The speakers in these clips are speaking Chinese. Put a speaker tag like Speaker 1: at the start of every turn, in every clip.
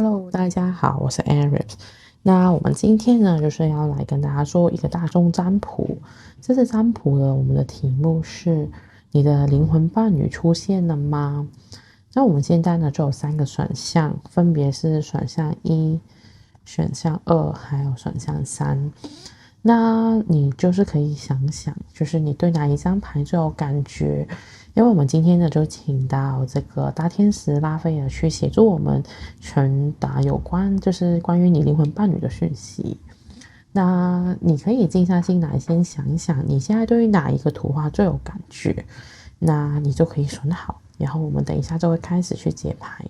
Speaker 1: Hello，大家好，我是 Aries。那我们今天呢，就是要来跟大家说一个大众占卜。这次占卜呢，我们的题目是：你的灵魂伴侣出现了吗？那我们现在呢，就有3个选项，分别是选项1、选项2，还有选项3。那你就是可以想想，就是你对哪一张牌最有感觉？因为我们今天呢，就请到这个大天使拉斐尔去协助我们传达有关，就是关于你灵魂伴侣的讯息。那你可以静下心来，先想一想，你现在对于哪一个图画最有感觉？那你就可以选好，然后我们等一下就会开始去解牌。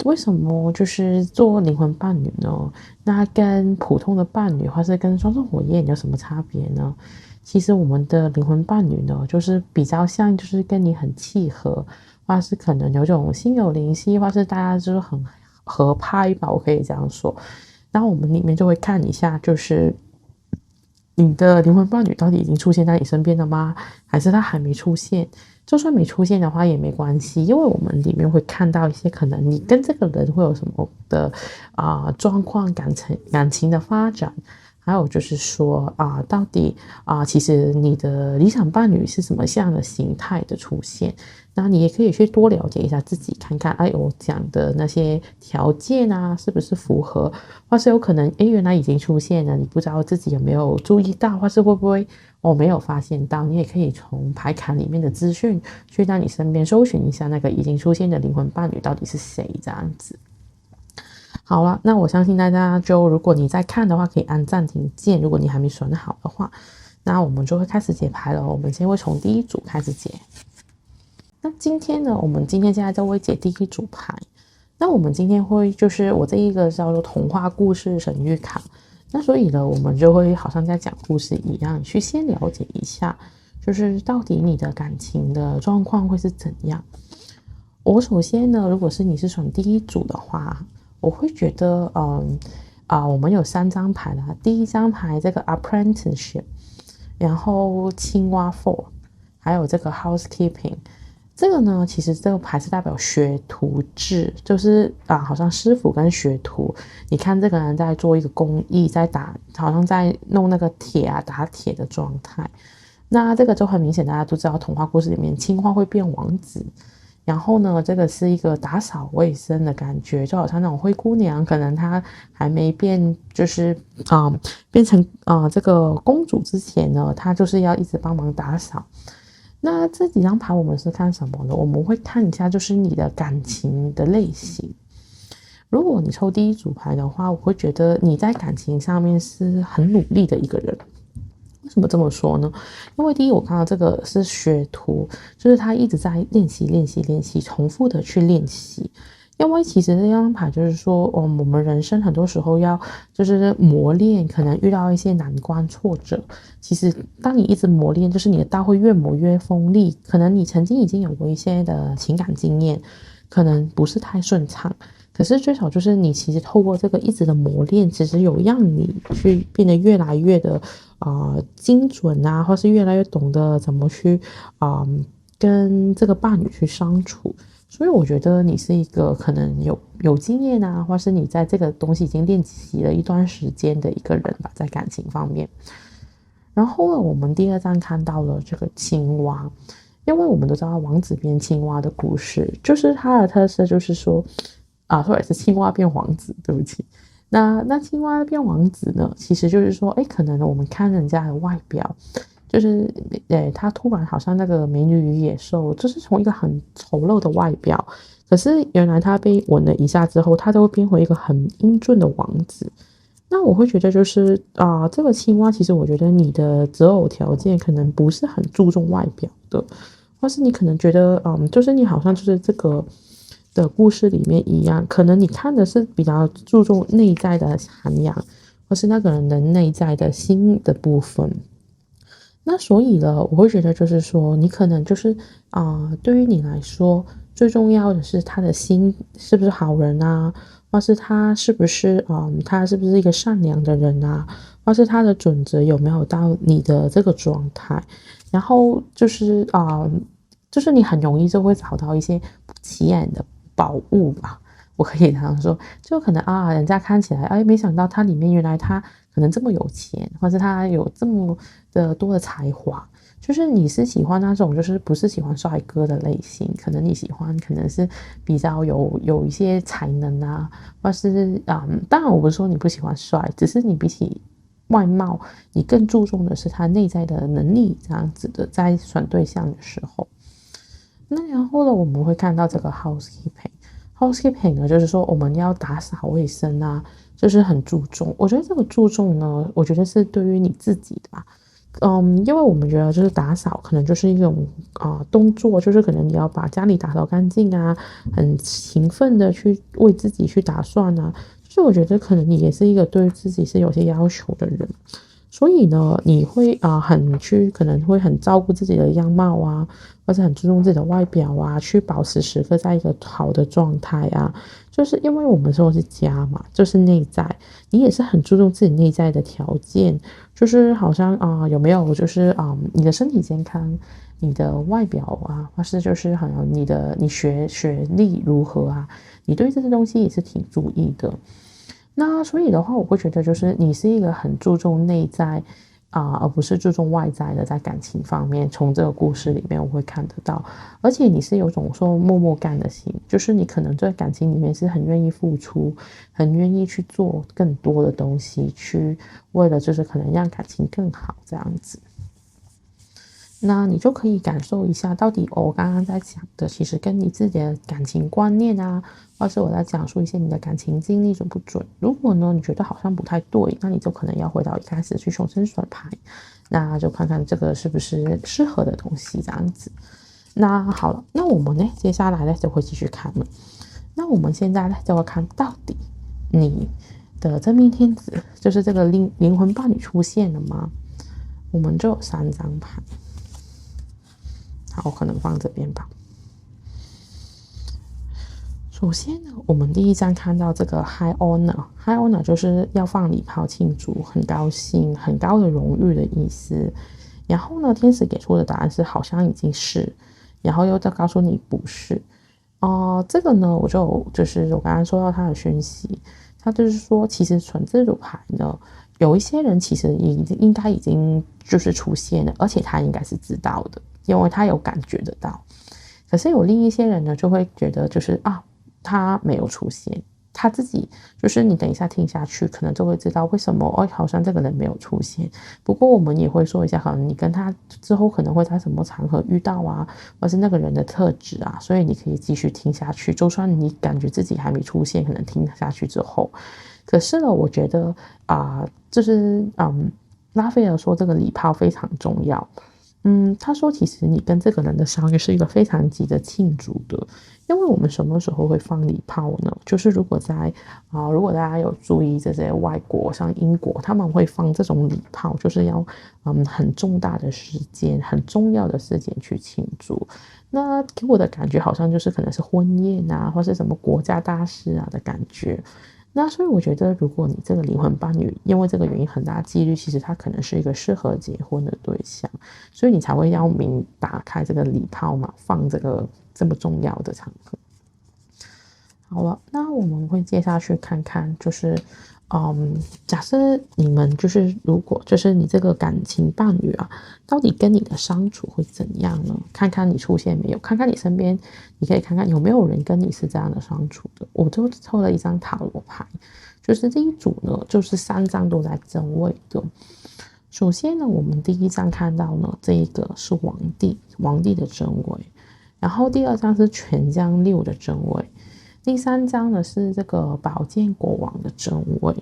Speaker 1: 为什么就是做灵魂伴侣呢？那跟普通的伴侣或是跟双生火焰有什么差别呢？其实我们的灵魂伴侣呢，就是比较像就是跟你很契合，或是可能有种心有灵犀，或是大家就是很合拍吧，我可以这样说。然后我们里面就会看一下，就是你的灵魂伴侣到底已经出现在你身边了吗？还是他还没出现？就算没出现的话也没关系，因为我们里面会看到一些可能你跟这个人会有什么的状况、感情的发展，还有就是说到底其实你的理想伴侣是什么样的形态的出现？那你也可以去多了解一下自己，看看我讲的那些条件是不是符合，或是有可能原来已经出现了，你不知道自己有没有注意到，或是会不会没有发现到。你也可以从牌卡里面的资讯去到你身边搜寻一下那个已经出现的灵魂伴侣到底是谁，这样子。好了，那我相信大家如果你在看的话，可以按暂停键，如果你还没选好的话，那我们就会开始解牌了。我们先会从第一组开始解。那今天呢，我们现在就会解第一组牌。那我们今天会就是我这一个叫做童话故事神谕卡。那所以呢，我们就会好像在讲故事一样，去先了解一下，就是到底你的感情的状况会是怎样。我首先呢，如果是你是选第一组的话，我会觉得我们有3张牌啦。第一张牌这个 apprenticeship， 然后青蛙 4， 还有这个 housekeeping。这个呢，其实这个牌是代表学徒制，就是好像师傅跟学徒，你看这个人在做一个工艺，好像在弄那个铁打铁的状态。那这个就很明显，大家都知道童话故事里面青蛙会变王子，然后呢，这个是一个打扫卫生的感觉，就好像那种灰姑娘，可能她还没变，就是变成这个公主之前呢，她就是要一直帮忙打扫。那这几张牌我们是看什么呢？我们会看一下就是你的感情的类型。如果你抽第一组牌的话，我会觉得你在感情上面是很努力的一个人。为什么这么说呢？因为第一，我看到这个是学徒，就是他一直在练习，重复的去练习。因为其实这张牌就是说，我们人生很多时候要就是磨练，可能遇到一些难关挫折。其实当你一直磨练，就是你的刀会越磨越锋利。可能你曾经已经有过一些的情感经验，可能不是太顺畅，可是最少就是你其实透过这个一直的磨练，其实有让你去变得越来越的精准或是越来越懂得怎么去跟这个伴侣去相处。所以我觉得你是一个可能有经验或是你在这个东西已经练习了一段时间的一个人吧，在感情方面。然后呢，我们第2张看到了这个青蛙，因为我们都知道王子变青蛙的故事，就是它的特色就是说或者是青蛙变王子，对不起。那青蛙变王子呢，其实就是说可能我们看人家的外表，就是他突然好像那个美女与野兽，就是从一个很丑陋的外表，可是原来他被吻了一下之后，他就会变回一个很英俊的王子。那我会觉得就是这个青蛙其实我觉得你的择偶条件可能不是很注重外表的，或是你可能觉得就是你好像就是这个的故事里面一样，可能你看的是比较注重内在的涵养，或是那个人的内在的心的部分。那所以呢，我会觉得就是说，你可能就是对于你来说，最重要的是他的心是不是好人或是他是不是一个善良的人或是他的准则有没有到你的这个状态。然后就是就是你很容易就会找到一些不起眼的宝物吧。我可以这样说，就可能啊，人家看起来，哎，没想到他里面原来他可能这么有钱，或者他有这么的多的才华。就是你是喜欢那种，就是不是喜欢帅哥的类型，可能你喜欢可能是比较有一些才能啊，或是当然我不是说你不喜欢帅，只是你比起外貌，你更注重的是他内在的能力，这样子的，在选对象的时候。那然后呢，我们会看到这个 housekeeping 呢，就是说我们要打扫卫生啊，就是很注重。我觉得这个注重呢，我觉得是对于你自己的吧。因为我们觉得就是打扫可能就是一种动作，就是可能你要把家里打扫干净啊，很勤奋的去为自己去打算啊。就是我觉得可能你也是一个对自己是有些要求的人，所以呢，你会可能会很照顾自己的样貌啊，或者很注重自己的外表啊，去保持时刻在一个好的状态啊。就是因为我们说的是家嘛，就是内在，你也是很注重自己内在的条件，就是好像有没有就是你的身体健康，你的外表啊，或是就是好像你学历如何啊，你对这些东西也是挺注意的。那所以的话，我会觉得就是你是一个很注重内在而不是注重外在的，在感情方面，从这个故事里面我会看得到，而且你是有种说默默干的心，就是你可能在感情里面是很愿意付出，很愿意去做更多的东西，去为了就是可能让感情更好这样子。那你就可以感受一下，到底我刚刚在讲的，其实跟你自己的感情观念啊，或是我在讲述一些你的感情经历准不准？如果呢，你觉得好像不太对，那你就可能要回到一开始去重新甩牌，那就看看这个是不是适合的东西这样子。那好了，那我们呢，接下来呢就会继续看了。那我们现在呢就会看到底你的真命天子，就是这个灵魂伴侣出现了吗？我们就有3张牌。好，我可能放这边吧。首先呢，我们第一张看到这个 high honor 就是要放礼炮庆祝，很高兴，很高的荣誉的意思。然后呢，天使给出的答案是好像已经是，然后又再告诉你不是。这个呢，就是我刚刚说到他的讯息，他就是说，其实纯这组牌呢，有一些人其实应该已经就是出现了，而且他应该是知道的。因为他有感觉得到，可是有另一些人呢，就会觉得就是他没有出现，他自己就是你等一下听下去，可能就会知道为什么好像这个人没有出现。不过我们也会说一下，可能你跟他之后可能会在什么场合遇到啊，或是那个人的特质啊，所以你可以继续听下去。就算你感觉自己还没出现，可能听下去之后，可是呢，我觉得就是拉斐尔说这个礼炮非常重要。他说其实你跟这个人的相遇是一个非常值得庆祝的，因为我们什么时候会放礼炮呢？就是如果大家有注意这些外国，像英国，他们会放这种礼炮，就是要很重大的时间、很重要的事件去庆祝。那给我的感觉好像就是可能是婚宴啊，或是什么国家大事啊的感觉。那所以我觉得，如果你这个灵魂伴侣因为这个原因很大几率，其实他可能是一个适合结婚的对象，所以你才会要命打开这个礼炮嘛，放这个这么重要的场合。好了，那我们会接下去看看，就是假设你们就是如果就是你这个感情伴侣到底跟你的相处会怎样呢？看看你出现没有，看看你身边，你可以看看有没有人跟你是这样的相处的。我就抽了一张塔罗牌，就是这一组呢，就是3张都在正位的。首先呢，我们第一张看到呢，这一个是皇帝的正位，然后第2张是权杖6的正位。第3张呢是这个宝剑国王的正位。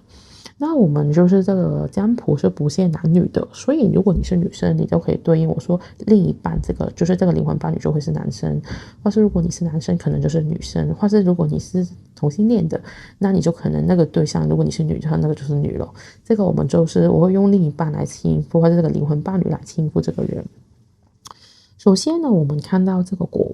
Speaker 1: 那我们就是这个占卜是不限男女的，所以如果你是女生，你就可以对应我说另一半就是这个灵魂伴侣就会是男生，或是如果你是男生可能就是女生，或是如果你是同性恋的，那你就可能那个对象如果你是女的，那个就是女了。这个我会用另一半来庆祝，或者这个灵魂伴侣来庆祝这个人。首先呢，我们看到这个国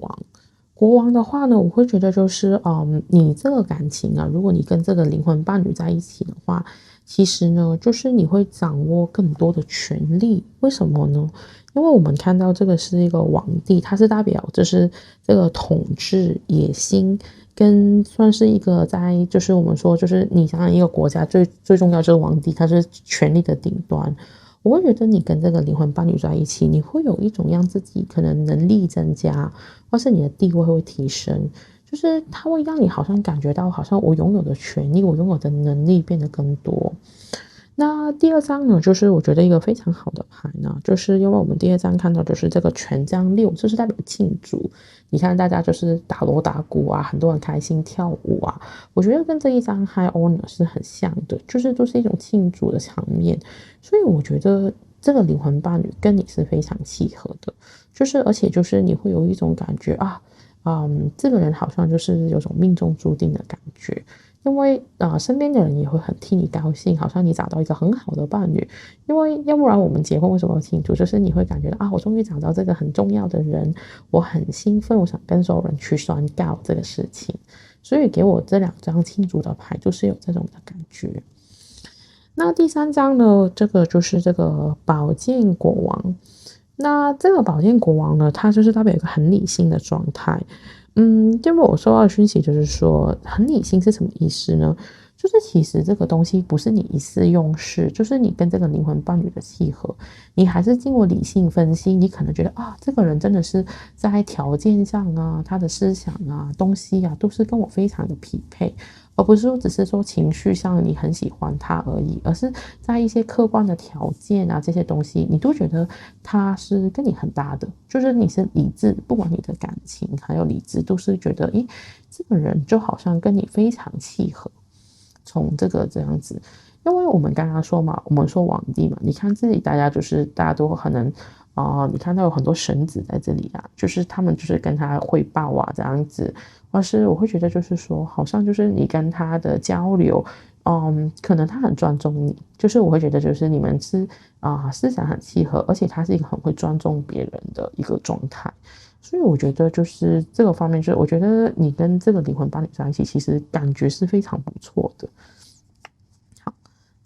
Speaker 1: 王的话呢，我会觉得就是你这个感情如果你跟这个灵魂伴侣在一起的话，其实呢，就是你会掌握更多的权利。为什么呢？因为我们看到这个是一个皇帝，他是代表就是这个统治、野心跟算是一个在就是我们说就是你想想一个国家最重要就是皇帝，他是权力的顶端。我会觉得你跟这个灵魂伴侣在一起，你会有一种让自己可能能力增加，或是你的地位会提升，就是它会让你好像感觉到好像我拥有的权利，我拥有的能力变得更多。那第二张呢，就是我觉得一个非常好的牌呢，就是因为我们第二张看到就是这个权杖六，就是代表庆祝。你看大家就是打锣打鼓啊，很多人开心跳舞啊，我觉得跟这一张 High Honor 是很像的，就是都是一种庆祝的场面。所以我觉得这个灵魂伴侣跟你是非常契合的，就是而且就是你会有一种感觉啊，这个人好像就是有种命中注定的感觉。因为身边的人也会很替你高兴，好像你找到一个很好的伴侣。因为要不然我们结婚为什么要庆祝？就是你会感觉到啊，我终于找到这个很重要的人，我很兴奋，我想跟所有人去宣告这个事情。所以给我这两张庆祝的牌，就是有这种的感觉。那第三张呢，这个就是这个宝剑国王。那这个宝剑国王呢，他就是代表一个很理性的状态。因为我收到的讯息就是说，很理性是什么意思呢？就是其实这个东西不是你一次用事，就是你跟这个灵魂伴侣的契合，你还是经过理性分析，你可能觉得啊，这个人真的是在条件上啊，他的思想啊、东西啊，都是跟我非常的匹配。而不是说只是说情绪上你很喜欢他而已，而是在一些客观的条件啊这些东西，你都觉得他是跟你很搭的，就是你是理智，不管你的感情还有理智，都是觉得，诶，这个人就好像跟你非常契合。从这个这样子，因为我们刚刚说嘛，我们说皇帝嘛，你看这里大家都可能你看到有很多神子在这里啊，就是他们就是跟他汇报啊这样子，或是我会觉得就是说，好像就是你跟他的交流，可能他很尊重你，就是我会觉得就是你们是思想很契合，而且他是一个很会尊重别人的一个状态。所以我觉得就是这个方面，就是我觉得你跟这个灵魂伴侣在一起，其实感觉是非常不错的。好，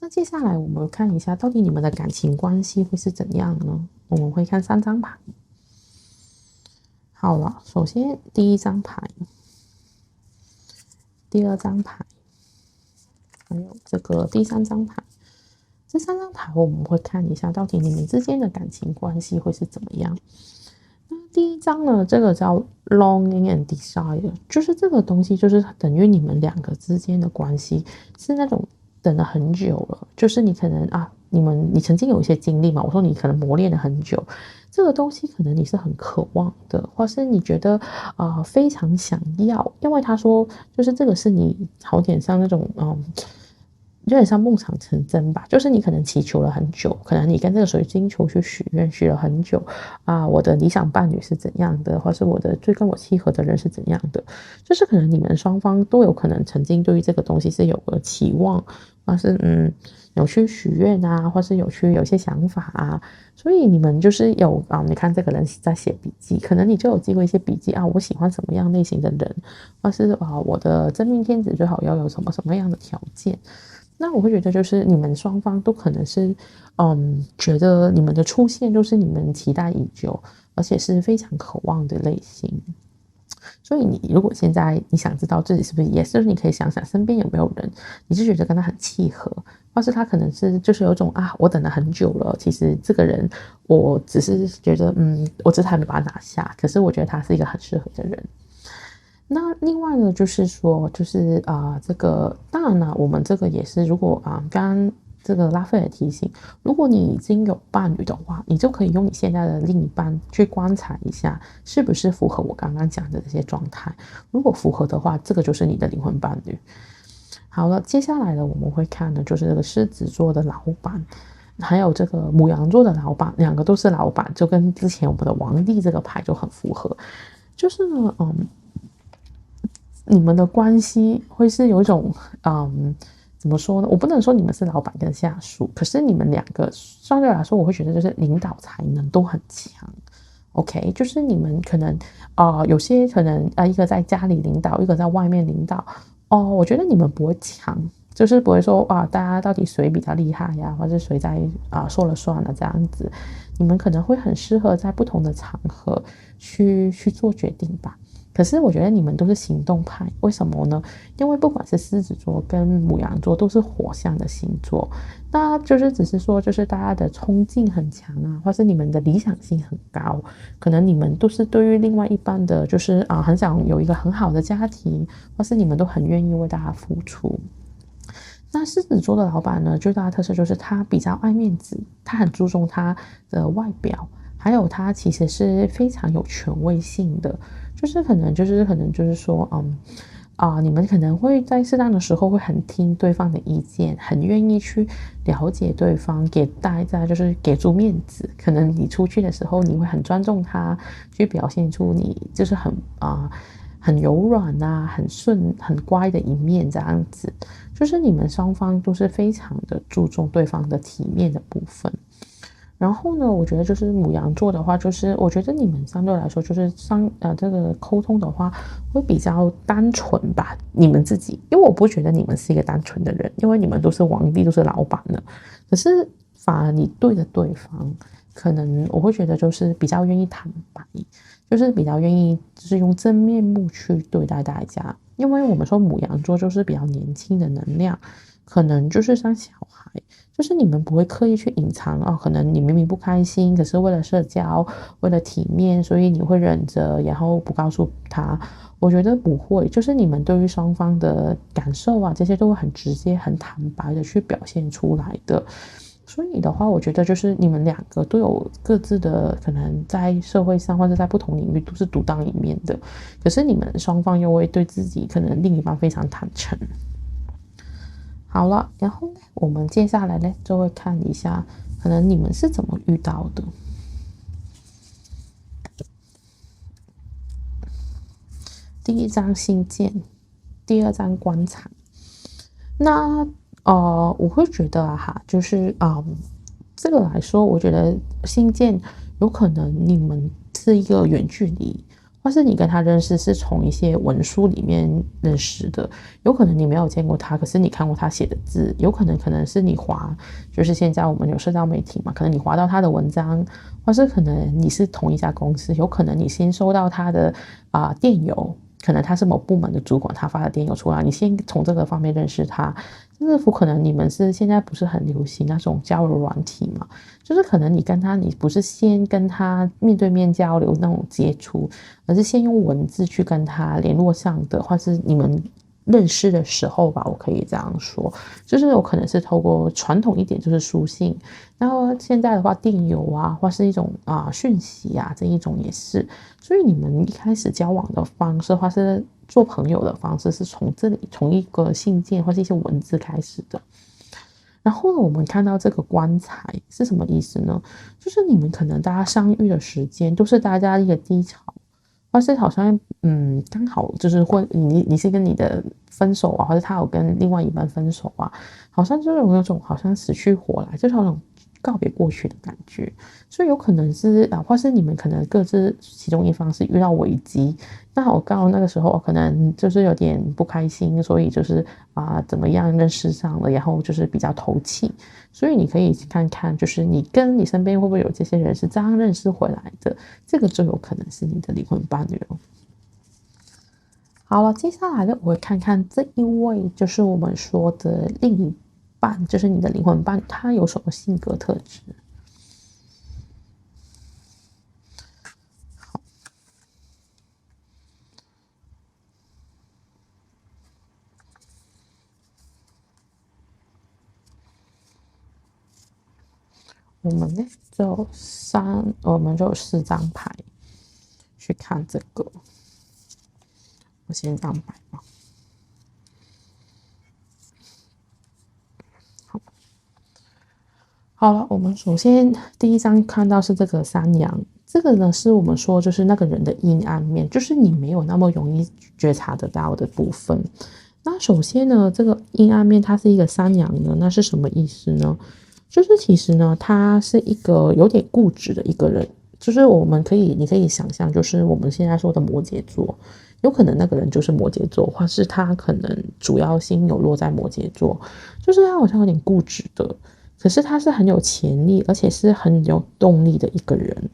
Speaker 1: 那接下来我们看一下，到底你们的感情关系会是怎样呢？我们会看三张牌。好了，首先第一张牌，第二张牌，还有这个第三张牌。这三张牌我们会看一下，到底你们之间的感情关系会是怎么样。那第一章呢，这个叫 longing and desire， 就是这个东西就是等于你们两个之间的关系是那种等了很久了，就是你可能你曾经有一些经历嘛，我说你可能磨练了很久，这个东西可能你是很渴望的，或是你觉得非常想要，因为他说就是这个是你好点像那种有点像梦想成真吧，就是你可能祈求了很久，可能你跟这个水晶球去许愿，许了很久我的理想伴侣是怎样的，或是我的最跟我契合的人是怎样的，就是可能你们双方都有可能曾经对于这个东西是有个期望，或是有去许愿啊，或是有些想法啊，所以你们就是有你看这个人在写笔记，可能你就有记过一些笔记我喜欢什么样类型的人，或是我的真命天子最好要有什么什么样的条件。那我会觉得，就是你们双方都可能是，觉得你们的出现都是你们期待已久，而且是非常渴望的类型。所以你如果现在你想知道自己是不是也是，你可以想想身边有没有人，你是觉得跟他很契合，或是他可能是就是有种我等了很久了，其实这个人我只是觉得我只是还没把他拿下，可是我觉得他是一个很适合的人。那另外呢，就是说，就是这个当然了，我们这个也是，如果刚刚这个拉斐尔提醒，如果你已经有伴侣的话，你就可以用你现在的另一半去观察一下，是不是符合我刚刚讲的这些状态。如果符合的话，这个就是你的灵魂伴侣。好了，接下来呢，我们会看的就是这个狮子座的老板，还有这个牡羊座的老板，两个都是老板，就跟之前我们的皇帝这个牌就很符合。就是呢，你们的关系会是有一种怎么说呢？我不能说你们是老板跟下属，可是你们两个相对来说，我会觉得就是领导才能都很强。OK，就是你们可能有些可能一个在家里领导，一个在外面领导我觉得你们不会强，就是不会说大家到底谁比较厉害呀，或者谁在说了算了这样子。你们可能会很适合在不同的场合去做决定吧。可可是我觉得你们都是行动派，为什么呢？因为不管是狮子座跟牡羊座都是火象的星座，那就是只是说就是大家的冲劲很强啊，或是你们的理想性很高，可能你们都是对于另外一半的就是很想有一个很好的家庭，或是你们都很愿意为大家付出。那狮子座的老板呢，最大的特色就是他比较爱面子，他很注重他的外表，还有他其实是非常有权威性的，就是可能就是说，你们可能会在适当的时候会很听对方的意见，很愿意去了解对方，给大家就是给足面子。可能你出去的时候，你会很尊重他，去表现出你就是很柔软啊，很顺、很乖的一面，这样子，就是你们双方都是非常的注重对方的体面的部分。然后呢，我觉得就是牡羊座的话，就是我觉得你们相对来说就是这个沟通的话会比较单纯吧，你们自己，因为我不觉得你们是一个单纯的人，因为你们都是皇帝，都是老板了，可是反而你对着对方，可能我会觉得就是比较愿意坦白，就是比较愿意就是用真面目去对待大家，因为我们说牡羊座就是比较年轻的能量，可能就是像小孩。就是你们不会刻意去隐藏可能你明明不开心，可是为了社交，为了体面，所以你会忍着，然后不告诉他。我觉得不会，就是你们对于双方的感受啊，这些都会很直接、很坦白的去表现出来的。所以的话，我觉得就是你们两个都有各自的可能在社会上或者在不同领域都是独当一面的，可是你们双方又会对自己可能另一半非常坦诚。好了，然后呢，我们接下来呢就会看一下，可能你们是怎么遇到的。第一张信件，第二张棺材。那我会觉得就是这个来说，我觉得信件有可能你们是一个远距离。或是你跟他认识是从一些文书里面认识的，有可能你没有见过他，可是你看过他写的字，有可能是你就是现在我们有社交媒体嘛，可能你滑到他的文章，或是可能你是同一家公司，有可能你先收到他的电邮，可能他是某部门的主管，他发的电邮出来，你先从这个方面认识他。就是可能你们是现在不是很流行那种交友软体嘛，就是可能你不是先跟他面对面交流那种接触，而是先用文字去跟他联络上的，或是你们认识的时候吧，我可以这样说，就是有可能是透过传统一点就是书信，然后现在的话电邮或是一种讯息这一种也是，所以你们一开始交往的方式或是做朋友的方式是从一个信件或是一些文字开始的。然后呢，我们看到这个棺材是什么意思呢？就是你们可能大家相遇的时间都是大家一个低潮，或是好像刚好就是你是跟你的分手或者他有跟另外一半分手好像就是有种好像死去活来，就是那种告别过去的感觉。所以有可能是或是你们可能各自其中一方是遇到危机，那我刚好那个时候可能就是有点不开心，所以就是怎么样认识上了，然后就是比较投契。所以你可以看看，就是你跟你身边会不会有这些人是这样认识回来的，这个就有可能是你的灵魂伴侣了。好了，接下来呢，我会看看这一位就是我们说的另一半，就是你的灵魂伴侣，他有什么性格特质。我们呢我们就有4张牌去看这个。我先这样摆吧。好了，我们首先第一张看到是这个山羊，这个呢是我们说就是那个人的阴暗面，就是你没有那么容易觉察得到的部分。那首先呢，这个阴暗面它是一个山羊呢，那是什么意思呢？就是其实呢，他是一个有点固执的一个人，就是你可以想象，就是我们现在说的摩羯座，有可能那个人就是摩羯座，或是他可能主要星有落在摩羯座，就是他好像有点固执的，可是他是很有潜力，而且是很有动力的一个人。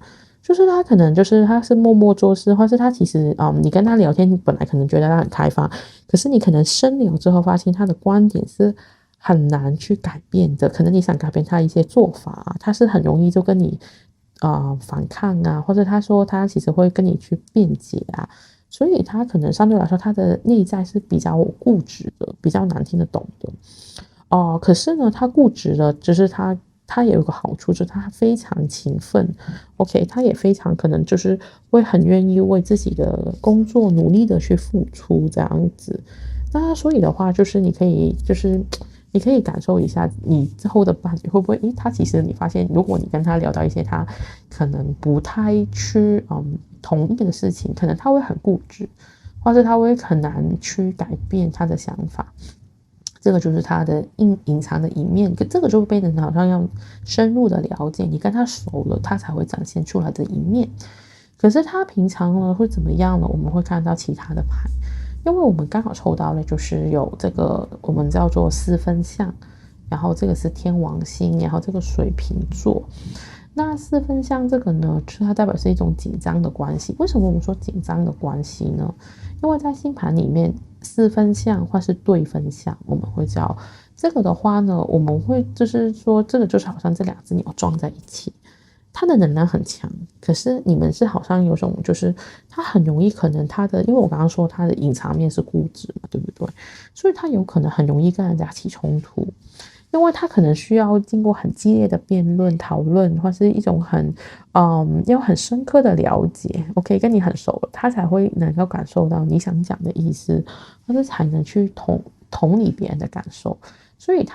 Speaker 1: 就是他可能就是他是默默做事，或是他其实你跟他聊天，你本来可能觉得他很开放，可是你可能深聊之后发现他的观点是很难去改变的，可能你想改变他一些做法啊，他是很容易就跟你反抗啊，或者他说他其实会跟你去辩解啊，所以他可能相对来说他的内在是比较固执的，比较难听得懂的。可是呢，他固执的，就是他也有个好处，就是他非常勤奋，OK，他也非常可能就是会很愿意为自己的工作努力的去付出这样子。那所以的话，就是你可以感受一下你之后的伴侣会不会，他其实你发现，如果你跟他聊到一些他可能不太去同意的事情，可能他会很固执，或是他会很难去改变他的想法。这个就是他的隐藏的一面，这个就变成好像要深入的了解，你跟他熟了，他才会展现出来的一面。可是他平常呢会怎么样呢？我们会看到其他的牌，因为我们刚好抽到了，就是有这个我们叫做四分相，然后这个是天王星，然后这个水瓶座。那四分相这个呢，是它代表是一种紧张的关系。为什么我们说紧张的关系呢？因为在星盘里面，四分相或是对分相，我们会叫这个的话呢，我们会就是说，这个就是好像这两只鸟撞在一起，它的能量很强，可是你们是好像有种就是它很容易可能它的，因为我刚刚说它的隐藏面是固执嘛，对不对？所以它有可能很容易跟人家起冲突。因为他可能需要经过很激烈的辩论、讨论，或是一种要很深刻的了解，OK，跟你很熟了，他才会能够感受到你想讲的意思，或者才能去同理别人的感受。所以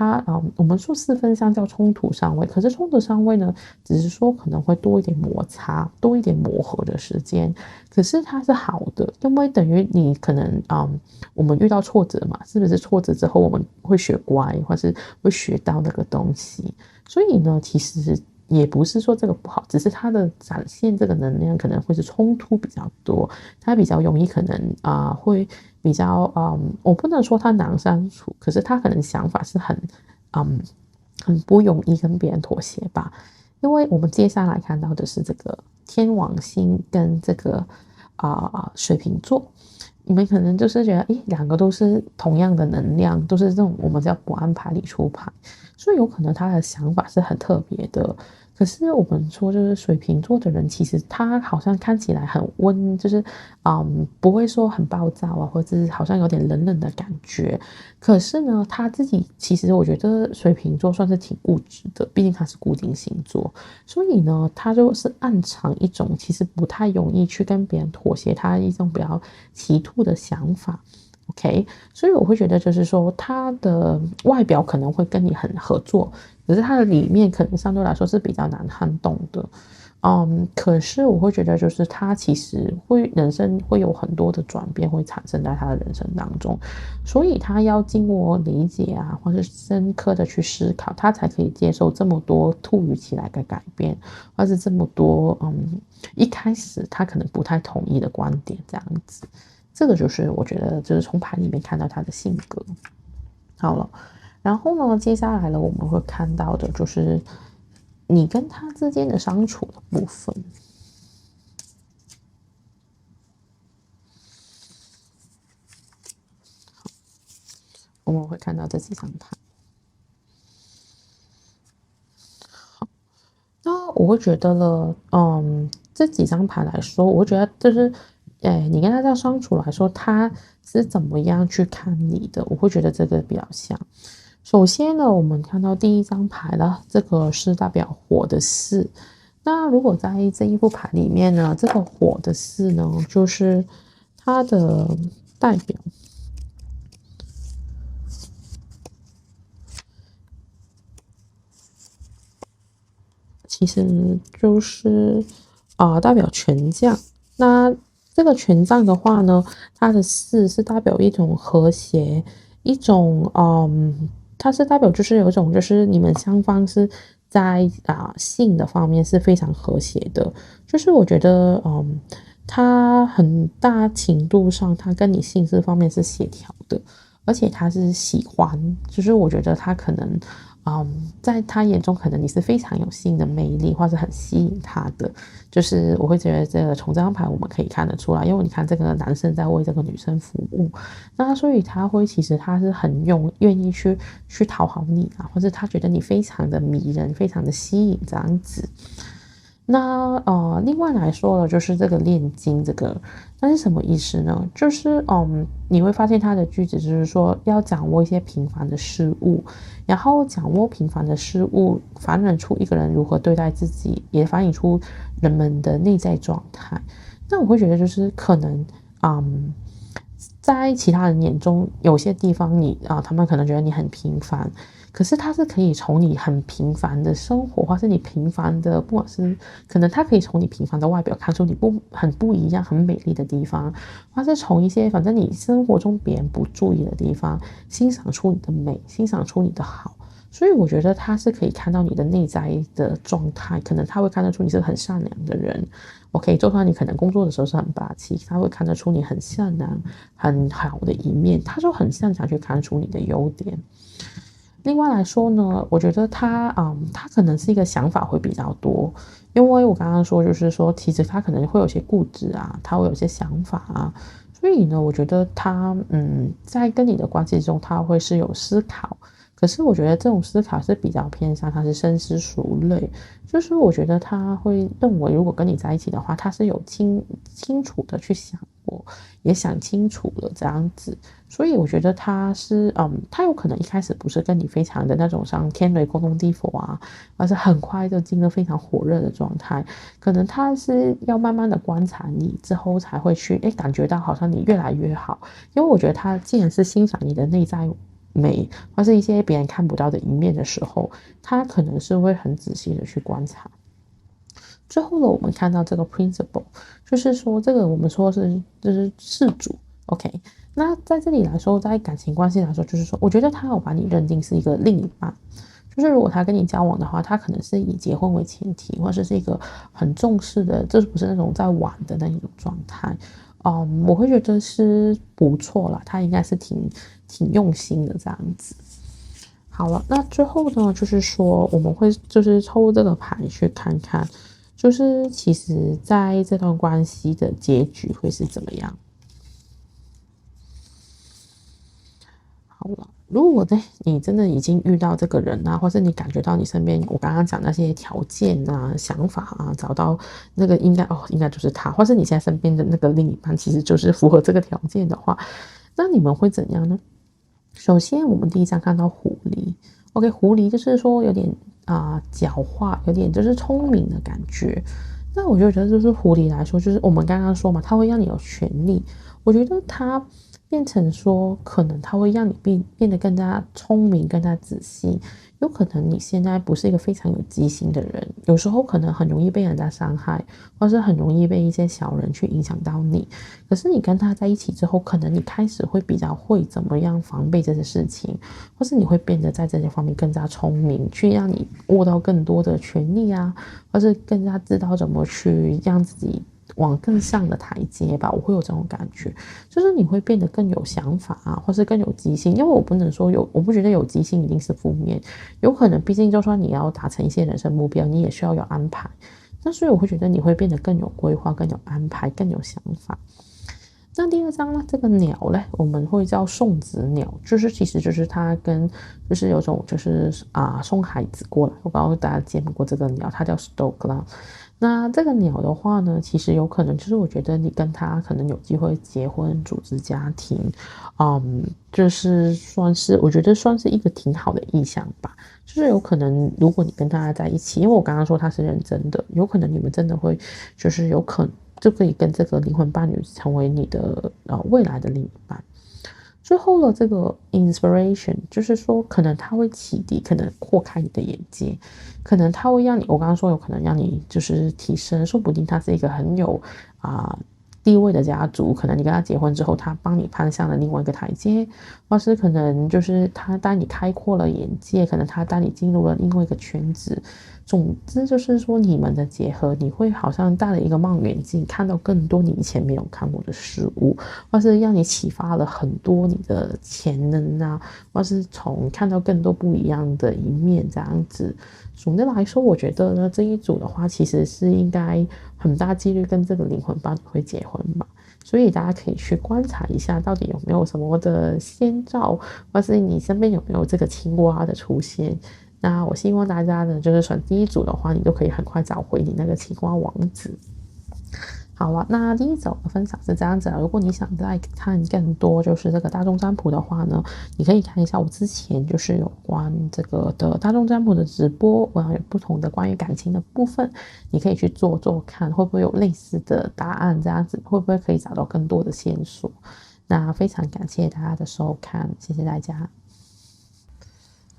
Speaker 1: 我们说四分相叫冲突上位，可是冲突上位呢，只是说可能会多一点摩擦，多一点磨合的时间。可是它是好的，因为等于你可能我们遇到挫折嘛，是不是挫折之后我们会学乖，或是会学到那个东西？所以呢，其实也不是说这个不好，只是它的展现这个能量可能会是冲突比较多，它比较容易可能会比较我不能说他难相处，可是他可能想法是嗯很不容易跟别人妥协吧。因为我们接下来看到的是这个天王星跟这个水瓶座，你们可能就是觉得，两个都是同样的能量，都是这种我们叫不按牌理出牌，所以有可能他的想法是很特别的。可是我们说，就是水瓶座的人，其实他好像看起来很温，就是不会说很暴躁啊，或者是好像有点冷冷的感觉。可是呢，他自己其实我觉得水瓶座算是挺固执的，毕竟他是固定星座，所以呢，他就是暗藏一种其实不太容易去跟别人妥协，他一种比较奇突的想法。OK，所以我会觉得就是说，他的外表可能会跟你很合作，可是他的里面可能相对来说是比较难撼动的。可是我会觉得就是他其实人生会有很多的转变会产生在他的人生当中，所以他要经过理解啊，或是深刻的去思考，他才可以接受这么多突如其来的改变，或是这么多一开始他可能不太同意的观点这样子。这个就是我觉得就是从牌里面看到他的性格。好了，然后呢，接下来呢，我们会看到的就是你跟他之间的相处的部分。我们会看到这几张牌。那我会觉得了，这几张牌来说，我会觉得就是，你跟他这样相处来说，他是怎么样去看你的？我会觉得这个比较像。首先呢，我们看到第一张牌了，这个是代表火的四。那如果在这一副牌里面呢，这个火的四呢，就是它的代表。其实就是代表权杖。那这个权杖的话呢，它的四是代表一种和谐，一种它是代表就是有一种就是你们双方是在性的方面是非常和谐的。就是我觉得它很大程度上它跟你性这方面是协调的。而且他是喜欢，就是我觉得他可能在他眼中可能你是非常有吸引的魅力，或是很吸引他的。就是我会觉得这个从这张牌我们可以看得出来，因为你看这个男生在为这个女生服务，那所以其实他是很愿意去讨好你啊，或者他觉得你非常的迷人，非常的吸引这样子。那另外来说了，就是这个炼金那是什么意思呢？就是你会发现他的句子就是说要掌握一些平凡的事物，然后掌握平凡的事物，反映出一个人如何对待自己，也反映出人们的内在状态。那我会觉得就是可能在其他人眼中，有些地方他们可能觉得你很平凡，可是他是可以从你很平凡的生活，或是你平凡的，不管是可能他可以从你平凡的外表看出你很不一样、很美丽的地方，或是从一些反正你生活中别人不注意的地方，欣赏出你的美，欣赏出你的好。所以我觉得他是可以看到你的内在的状态，可能他会看得出你是很善良的人。OK， 就算你可能工作的时候是很霸气，他会看得出你很善良、很好的一面，他就很擅长去看出你的优点。另外来说呢，我觉得他可能是一个想法会比较多，因为我刚刚说就是说，其实他可能会有些固执啊，他会有些想法啊，所以呢，我觉得他在跟你的关系中，他会是有思考。可是我觉得这种思考是比较偏向他是深思熟虑，就是我觉得他会认为如果跟你在一起的话，他是有清楚的去想过，也想清楚了这样子。所以我觉得他是他有可能一开始不是跟你非常的那种像天雷勾动地火啊，而是很快就进入非常火热的状态。可能他是要慢慢的观察你之后才会去感觉到好像你越来越好，因为我觉得他既然是欣赏你的内在美，或是一些别人看不到的一面的时候，他可能是会很仔细的去观察。最后呢，我们看到这个 principle， 就是说这个我们说就是事主 ，OK。那在这里来说，在感情关系来说，就是说，我觉得他有把你认定是一个另一半，就是如果他跟你交往的话，他可能是以结婚为前提，或者是一个很重视的，这不是那种在玩的那一种状态。我会觉得是不错啦，他应该是挺用心的这样子。好了，那最后呢，就是说我们会就是抽这个牌去看看，就是其实在这段关系的结局会是怎么样。好了，如果你真的已经遇到这个人啊，或是你感觉到你身边我刚刚讲那些条件啊、想法啊，找到那个应该就是他，或是你现在身边的那个另一半其实就是符合这个条件的话，那你们会怎样呢？首先，我们第一张看到狐狸 ，OK， 狐狸就是说有点狡猾，有点就是聪明的感觉。那我就觉得就是狐狸来说，就是我们刚刚说嘛，它会让你有权利。我觉得它变成说，可能它会让你变得更加聪明、更加仔细。有可能你现在不是一个非常有机心的人，有时候可能很容易被人家伤害，或是很容易被一些小人去影响到你。可是你跟他在一起之后，可能你开始会比较会怎么样防备这些事情，或是你会变得在这些方面更加聪明，去让你握到更多的权利啊，或是更加知道怎么去让自己往更上的台阶吧，我会有这种感觉，就是你会变得更有想法啊，或是更有激情。因为我不能说我不觉得有激情一定是负面，有可能毕竟就算你要达成一些人生目标，你也需要有安排。那所以我会觉得你会变得更有规划、更有安排、更有想法。那第二张呢，这个鸟呢，我们会叫送子鸟，其实就是它就是有种就是送孩子过来。我不知道大家见过这个鸟，它叫 stork 啦。那这个鸟的话呢，其实有可能就是我觉得你跟他可能有机会结婚、组织家庭，就是我觉得算是一个挺好的意向吧。就是有可能如果你跟他在一起，因为我刚刚说他是认真的，有可能你们真的会就是有可能就可以跟这个灵魂伴侣成为你的未来的另一半。最后的这个 inspiration 就是说可能它会启迪，可能扩开你的眼界，可能它会让你，我刚刚说有可能让你就是提升，说不定他是一个很有地位的家族，可能你跟他结婚之后，他帮你攀上了另外一个台阶，或是可能就是他带你开阔了眼界，可能他带你进入了另外一个圈子。总之就是说，你们的结合，你会好像戴了一个望远镜，看到更多你以前没有看过的事物，或是让你启发了很多你的潜能啊，或是从看到更多不一样的一面这样子。总的来说，我觉得呢，这一组的话，其实是应该很大几率跟这个灵魂伴侣会结婚吧。所以大家可以去观察一下，到底有没有什么的先兆，或是你身边有没有这个青蛙的出现。那我希望大家呢，就是选第一组的话，你都可以很快找回你那个青蛙王子。好了，那第一组的分享是这样子啊。如果你想再看更多就是这个大众占卜的话呢，你可以看一下我之前就是有关这个的大众占卜的直播，然后有不同的关于感情的部分，你可以去做做看，会不会有类似的答案这样子，会不会可以找到更多的线索。那非常感谢大家的收看，谢谢大家。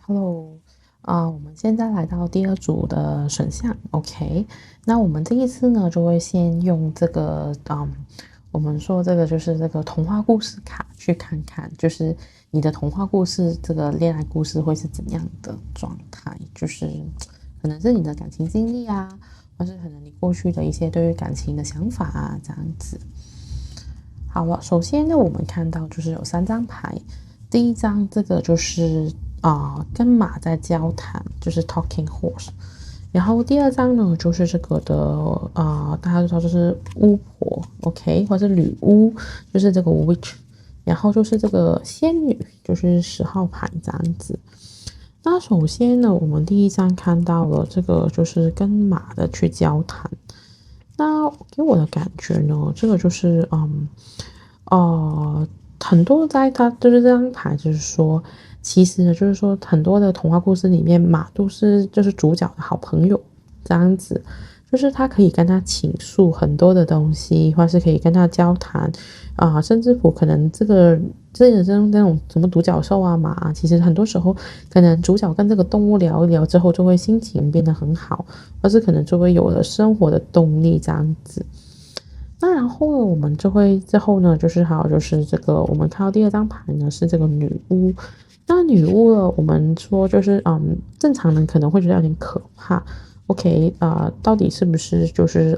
Speaker 1: Hello。我们现在来到第二组的选项 ，OK。那我们这一次呢，就会先用这个，我们说这个就是这个童话故事卡去看看，就是你的童话故事这个恋爱故事会是怎样的状态，就是可能是你的感情经历啊，或是可能你过去的一些对于感情的想法啊，这样子。好了，首先呢，我们看到就是有3张牌，第一张这个就是跟马在交谈，就是 talking horse。然后第二张呢，就是这个的大家都知道就是巫婆 ，OK， 或者是女巫，就是这个 witch。然后就是这个仙女，就是10号牌这样子。那首先呢，我们第一张看到了这个就是跟马的去交谈。那给我的感觉呢，这个就是很多在它就是这张牌，就是说，其实呢，就是说很多的童话故事里面，马都是就是主角的好朋友这样子，就是他可以跟他倾诉很多的东西，或是可以跟他交谈甚至乎可能这种什么独角兽啊马啊，其实很多时候可能主角跟这个动物聊一聊之后，就会心情变得很好，或是可能就会有了生活的动力这样子。那然后呢，我们就会之后呢，就是还有就是这个，我们看到第二张牌呢是这个女巫。那女巫呢，我们说就是正常人可能会觉得有点可怕。OK，到底是不是就是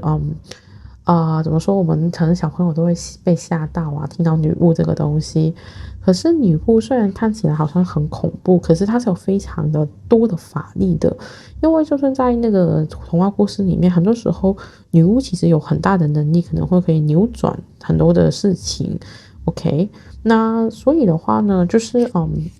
Speaker 1: 怎么说？我们可能小朋友都会被吓到啊，听到女巫这个东西。可是女巫虽然看起来好像很恐怖，可是它是有非常的多的法力的。因为就算在那个童话故事里面，很多时候女巫其实有很大的能力，可能会可以扭转很多的事情。OK，那所以的话呢，就是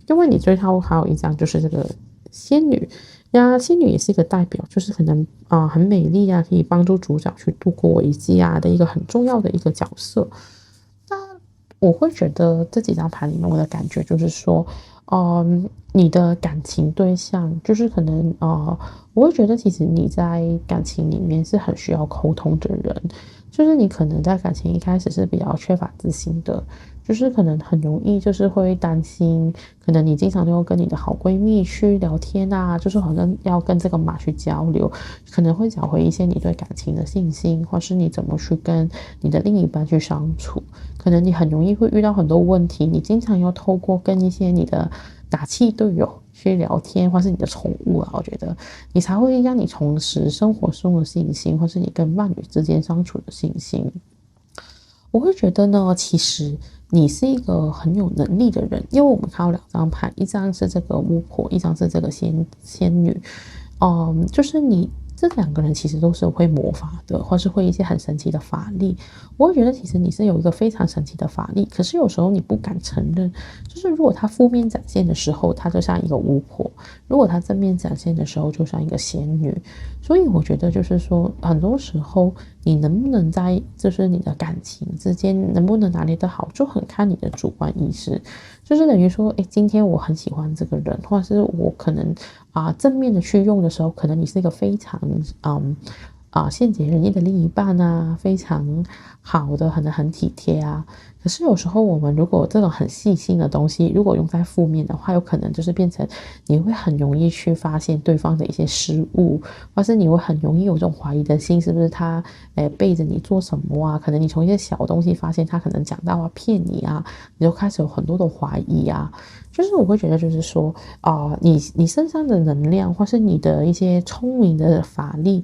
Speaker 1: 因为你最后还有一张就是这个仙女。呀，仙女也是一个代表，就是可能很美丽啊，可以帮助主角去度过危机啊的一个很重要的一个角色。那我会觉得这几张牌里面，我的感觉就是说，你的感情对象就是可能我会觉得其实你在感情里面是很需要沟通的人，就是你可能在感情一开始是比较缺乏自信的。就是可能很容易就是会担心，可能你经常都要跟你的好闺蜜去聊天啊，就是好像要跟这个马去交流，可能会找回一些你对感情的信心，或是你怎么去跟你的另一半去相处。可能你很容易会遇到很多问题，你经常要透过跟一些你的打气队友去聊天，或是你的宠物啊，我觉得你才会让你重拾生活中的信心，或是你跟伴侣之间相处的信心。我会觉得呢，其实你是一个很有能力的人，因为我们看到2张牌，一张是这个巫婆，一张是这个仙女。就是你这2个人其实都是会魔法的，或是会一些很神奇的法力。我会觉得其实你是有一个非常神奇的法力，可是有时候你不敢承认。就是如果它负面展现的时候，它就像一个巫婆；如果它正面展现的时候，就像一个仙女。所以我觉得就是说，很多时候你能不能在就是你的感情之间能不能拿捏得好，就很看你的主观意识。就是等于说，今天我很喜欢这个人，或者是我可能正面的去用的时候，可能你是一个非常善解人意的另一半啊，非常好的，很体贴啊。可是有时候我们如果这种很细心的东西，如果用在负面的话，有可能就是变成你会很容易去发现对方的一些失误，或是你会很容易有这种怀疑的心，是不是他背着你做什么啊？可能你从一些小东西发现他可能讲到骗你啊，你就开始有很多的怀疑啊。就是我会觉得就是说你身上的能量或是你的一些聪明的法力，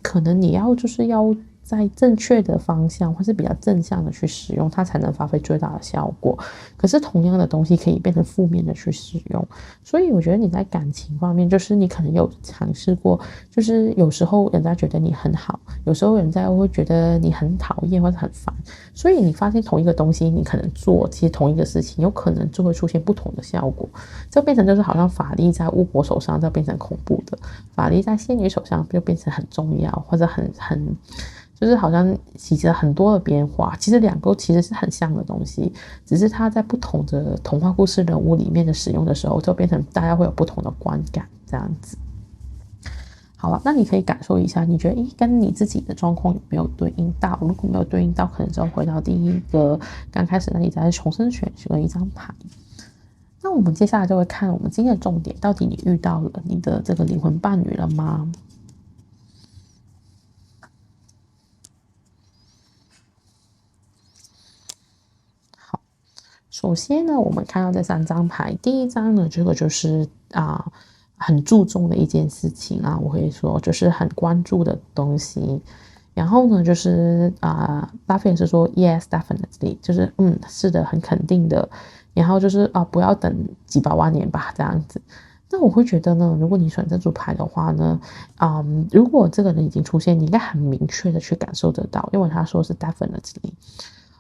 Speaker 1: 可能你就是要在正确的方向或是比较正向的去使用，它才能发挥最大的效果。可是同样的东西可以变成负面的去使用，所以我觉得你在感情方面，就是你可能有尝试过，就是有时候人家觉得你很好，有时候人家会觉得你很讨厌或者很烦，所以你发现同一个东西，你可能做其实同一个事情，有可能就会出现不同的效果，就变成就是好像法力在巫婆手上就变成恐怖的，法力在仙女手上就变成很重要，或者很就是好像其实很多的变化，其实两个其实是很像的东西，只是它在不同的童话故事人物里面的使用的时候，就变成大家会有不同的观感这样子。好了，那你可以感受一下，你觉得跟你自己的状况有没有对应到？如果没有对应到，可能就要回到第一个刚开始那里再重新选一张牌。那我们接下来就会看我们今天的重点，到底你遇到了你的这个灵魂伴侣了吗？好，首先呢，我们看到这3张牌，第一张呢，这个就是很注重的一件事情啊，我会说就是很关注的东西。然后呢，就是拉斐尔是说 yes definitely， 就是是的，很肯定的。然后就是不要等几百万年吧，这样子。那我会觉得呢，如果你选这组牌的话呢，如果这个人已经出现，你应该很明确的去感受得到，因为他说是 definitely。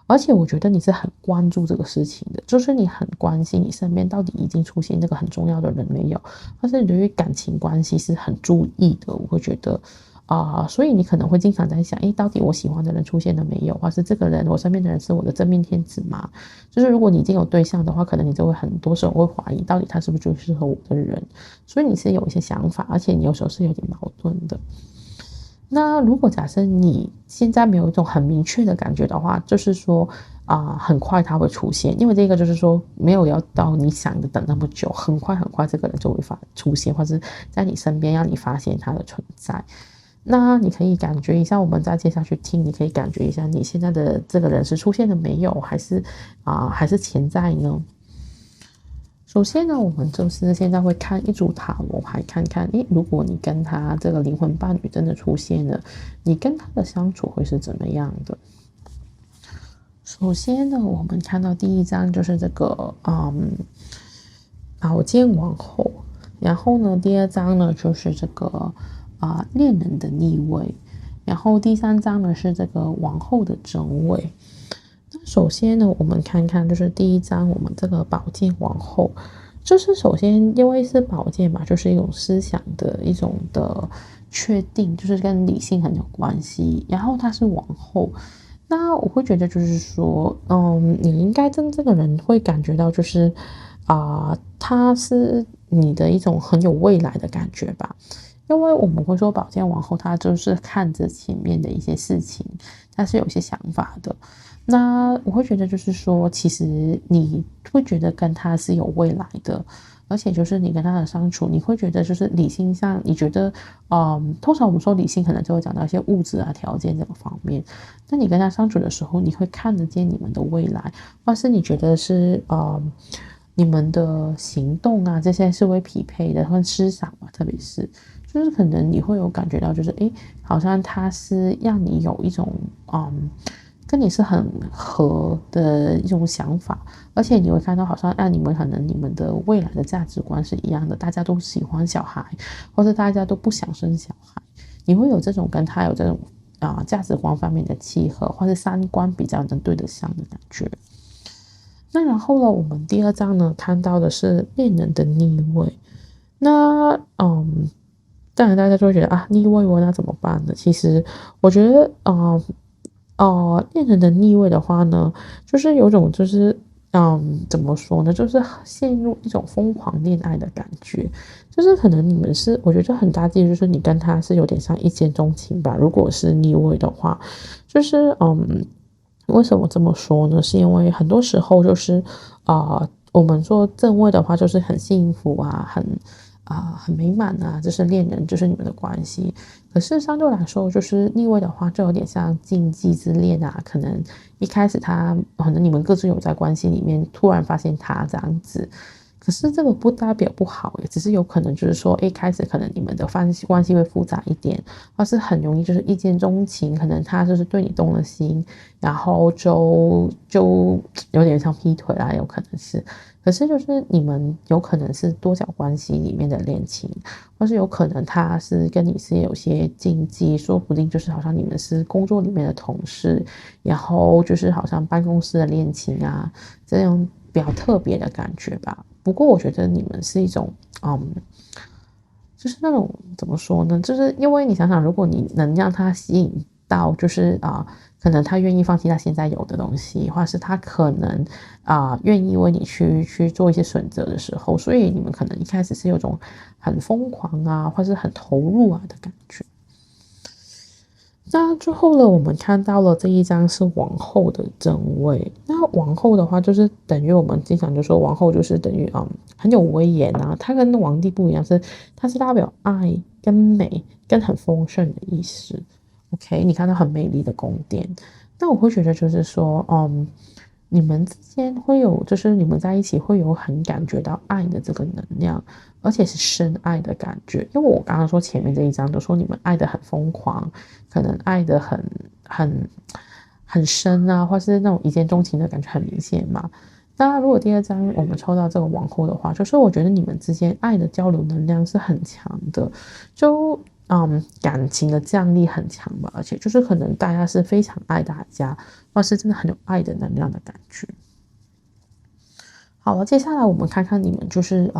Speaker 1: 而且我觉得你是很关注这个事情的，就是你很关心你身边到底已经出现这个很重要的人没有，或是你对于感情关系是很注意的。我会觉得所以你可能会经常在想，到底我喜欢的人出现了没有，或是这个人我身边的人是我的真命天子吗？就是如果你已经有对象的话，可能你就会很多时候会怀疑到底他是不是最适合我的人，所以你是有一些想法，而且你有时候是有点矛盾的。那如果假设你现在没有一种很明确的感觉的话，就是说很快它会出现，因为这个就是说没有要到你想的等那么久，很快这个人就会出现，或是在你身边让你发现他的存在。那你可以感觉一下，我们再接下去听，你可以感觉一下你现在的这个人是出现了没有，还是潜在呢？首先呢，我们就是现在会看一组塔罗牌，看看，如果你跟他这个灵魂伴侣真的出现了，你跟他的相处会是怎么样的？首先呢，我们看到第一张就是这个宝剑王后，然后呢，第2张呢就是这个恋人的逆位，然后第3张呢是这个王后的正位。那首先呢，我们看看就是第一张，我们这个宝剑王后，就是首先因为是宝剑嘛，就是一种思想的一种的确定，就是跟理性很有关系。然后她是王后，那我会觉得就是说，你应该跟这个人会感觉到就是他是你的一种很有未来的感觉吧。因为我们会说宝剑王后，她就是看着前面的一些事情，她是有一些想法的。那我会觉得就是说，其实你会觉得跟他是有未来的，而且就是你跟他的相处，你会觉得就是理性上，你觉得，通常我们说理性可能就会讲到一些物质啊条件这个方面。那你跟他相处的时候，你会看得见你们的未来，或是你觉得是你们的行动啊这些是会匹配的，和思想嘛，特别是就是可能你会有感觉到，就是好像他是让你有一种跟你是很合的一种想法，而且你会看到好像你们可能你们的未来的价值观是一样的，大家都喜欢小孩，或者大家都不想生小孩，你会有这种跟他有这种价值观方面的契合，或是三观比较能对得上的感觉。那然后呢，我们第2章呢看到的是恋人的逆位。那当然大家就会觉得逆位那怎么办呢？其实我觉得恋人的逆位的话呢，就是有种就是怎么说呢，就是陷入一种疯狂恋爱的感觉，就是可能你们是，我觉得很大几率就是你跟他是有点像一见钟情吧。如果是逆位的话，就是为什么这么说呢？是因为很多时候就是我们说正位的话就是很幸福啊，很美满啊，这是恋人，就是你们的关系。可是相对来说，就是逆位的话，就有点像禁忌之恋啊。可能一开始可能你们各自有在关系里面，突然发现他这样子。可是这个不代表不好，也只是有可能就是说，一开始可能你们的关系会复杂一点，或是很容易就是一见钟情，可能他就是对你动了心，然后就有点像劈腿啦，有可能是。可是就是你们有可能是多角关系里面的恋情，或是有可能他是跟你是有些禁忌，说不定就是好像你们是工作里面的同事，然后就是好像办公室的恋情啊，这样比较特别的感觉吧。不过我觉得你们是一种，就是那种怎么说呢？就是因为你想想，如果你能让他吸引到，就是可能他愿意放弃他现在有的东西，或者是他可能愿意为你去做一些选择的时候，所以你们可能一开始是有种很疯狂啊，或是很投入啊的感觉。那最后呢，我们看到了这一张是王后的正位。那王后的话，就是等于我们经常就说王后就是等于很有威严啊。她跟皇帝不一样，它是代表爱跟美跟很丰盛的意思。OK，你看到很美丽的宫殿，那我会觉得就是说，你们之间会有，就是你们在一起会有很感觉到爱的这个能量，而且是深爱的感觉。因为我刚刚说前面这一章都说你们爱的很疯狂，可能爱的很很深啊，或是那种一见钟情的感觉很明显嘛。那如果第二章我们抽到这个王后的话，就是我觉得你们之间爱的交流能量是很强的，就感情的降力很强吧，而且就是可能大家是非常爱大家，或是真的很有爱的能量的感觉。好了，接下来我们看看你们就是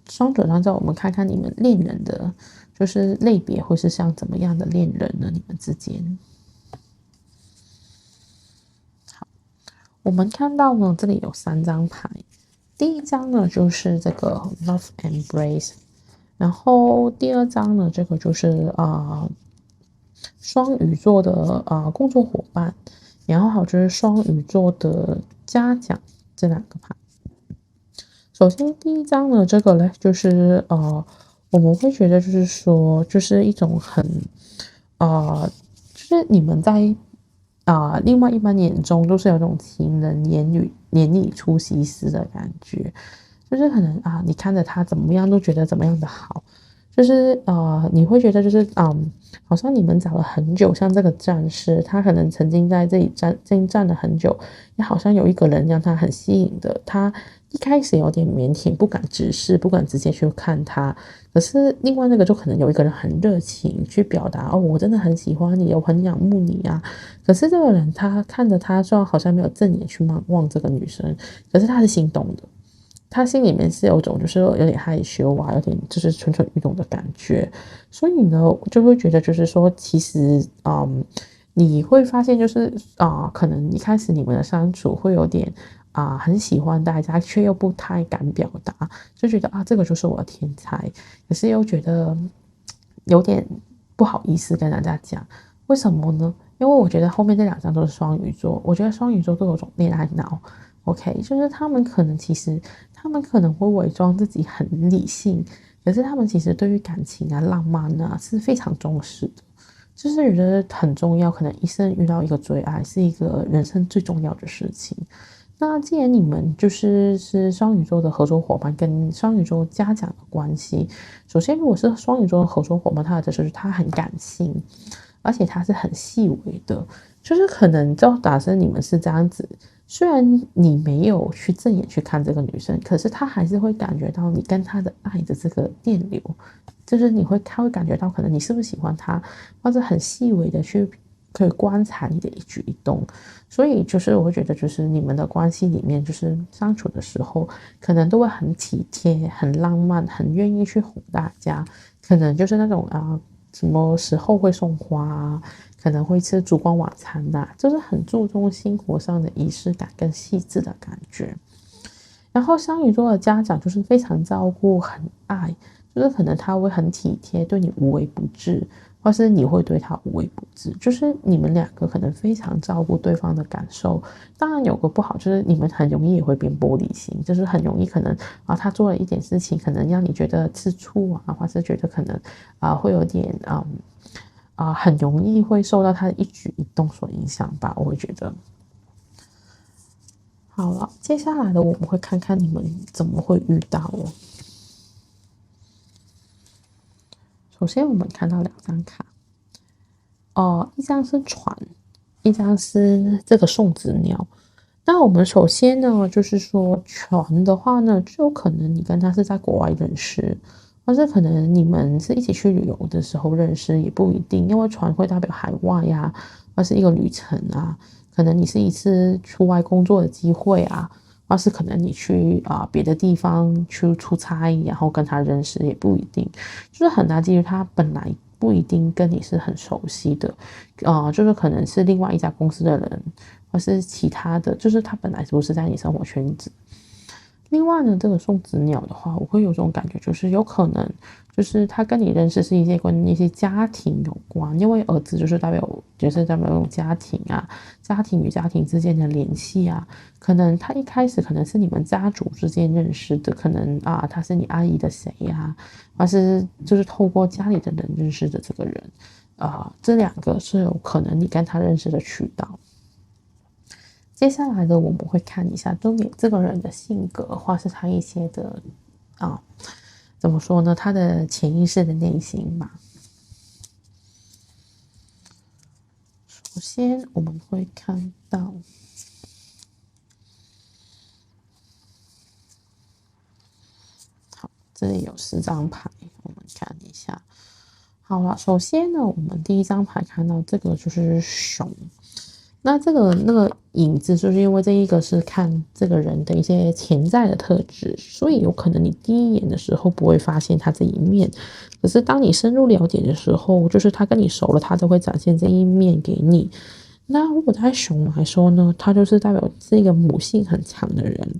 Speaker 1: 双转上之后，我们看看你们恋人的，就是类别会是像怎么样的恋人呢？你们之间。我们看到呢，这里有3张牌，第一张呢就是这个 Love Embrace，然后第二张呢，这个就是双鱼座的工作伙伴，然后还有就是双鱼座的嘉奖这2个牌。首先第一张呢，这个呢就是我们会觉得就是说，就是一种很就是你们在另外一半眼中都是有种情人眼里出西施的感觉，就是可能你看着他怎么样都觉得怎么样的好，就是你会觉得就是好像你们找了很久，像这个战士，他可能曾经在这里站了很久，也好像有一个人让他很吸引的，他一开始有点腼腆，不敢直视，不敢直接去看他，可是另外那个就可能有一个人很热情去表达我真的很喜欢你，我很仰慕你啊。可是这个人他看着他，虽然好像没有正眼去望这个女生，可是他是心动的。他心里面是有种就是有点害羞啊，有点就是蠢蠢欲动的感觉，所以呢，就会觉得就是说，其实你会发现就是可能一开始你们的相处会有点很喜欢大家，却又不太敢表达，就觉得这个就是我的天才，可是又觉得有点不好意思跟大家讲，为什么呢？因为我觉得后面这2张都是双鱼座，我觉得双鱼座都有种恋爱脑。OK，就是他们可能会伪装自己很理性，可是他们其实对于感情啊、浪漫啊是非常重视的，就是觉得很重要，可能一生遇到一个最爱是一个人生最重要的事情。那既然你们是双鱼座的合作伙伴，跟双鱼座嘉奖的关系，首先如果是双鱼座的合作伙伴，他的就是他很感性，而且他是很细微的，就是可能就打算你们是这样子。虽然你没有去正眼去看这个女生，可是她还是会感觉到你跟她的爱的这个电流，就是她会感觉到可能你是不是喜欢她，或者很细微的去可以观察你的一举一动，所以就是我会觉得就是你们的关系里面就是相处的时候，可能都会很体贴、很浪漫、很愿意去哄大家，可能就是那种什么时候会送花啊，可能会吃烛光晚餐呐，就是很注重生活上的仪式感跟细致的感觉。然后双鱼座的家长就是非常照顾、很爱，就是可能他会很体贴，对你无微不至，或是你会对他无微不至，就是你们两个可能非常照顾对方的感受。当然有个不好就是你们很容易也会变玻璃心，就是很容易可能他做了一点事情，可能让你觉得吃醋啊，或是觉得可能会有点很容易会受到他的一举一动所影响吧，我会觉得。好了，接下来的我们会看看你们怎么会遇到哦。首先我们看到2张卡，一张是船，一张是这个送子鸟。那我们首先呢，就是说船的话呢，就有可能你跟他是在国外认识，或是可能你们是一起去旅游的时候认识，也不一定，因为船会代表海外呀，或是一个旅程啊，可能你是一次出外工作的机会啊，或是可能你去别的地方去出差，然后跟他认识也不一定，就是很大几率他本来不一定跟你是很熟悉的，就是可能是另外一家公司的人，或是其他的，就是他本来不是在你生活圈子。另外呢，这个送子鸟的话，我会有种感觉，就是有可能就是他跟你认识是跟一些家庭有关，因为儿子就是代表那种家庭啊，家庭与家庭之间的联系啊，可能他一开始可能是你们家族之间认识的，可能他是你阿姨的谁呀，或是就是透过家里的人认识的这个人，这2个是有可能你跟他认识的渠道。接下来的我们会看一下重点这个人的性格，或是他一些的怎么说呢？他的潜意识的内心吧。首先我们会看到，好，这里有4张牌，我们看一下。好了，首先呢，我们第一张牌看到这个就是熊。那那个影子，就是因为这一个是看这个人的一些潜在的特质，所以有可能你第一眼的时候不会发现他这一面，可是当你深入了解的时候，就是他跟你熟了，他都会展现这一面给你。那如果在熊来说呢，他就是代表是一个母性很强的人，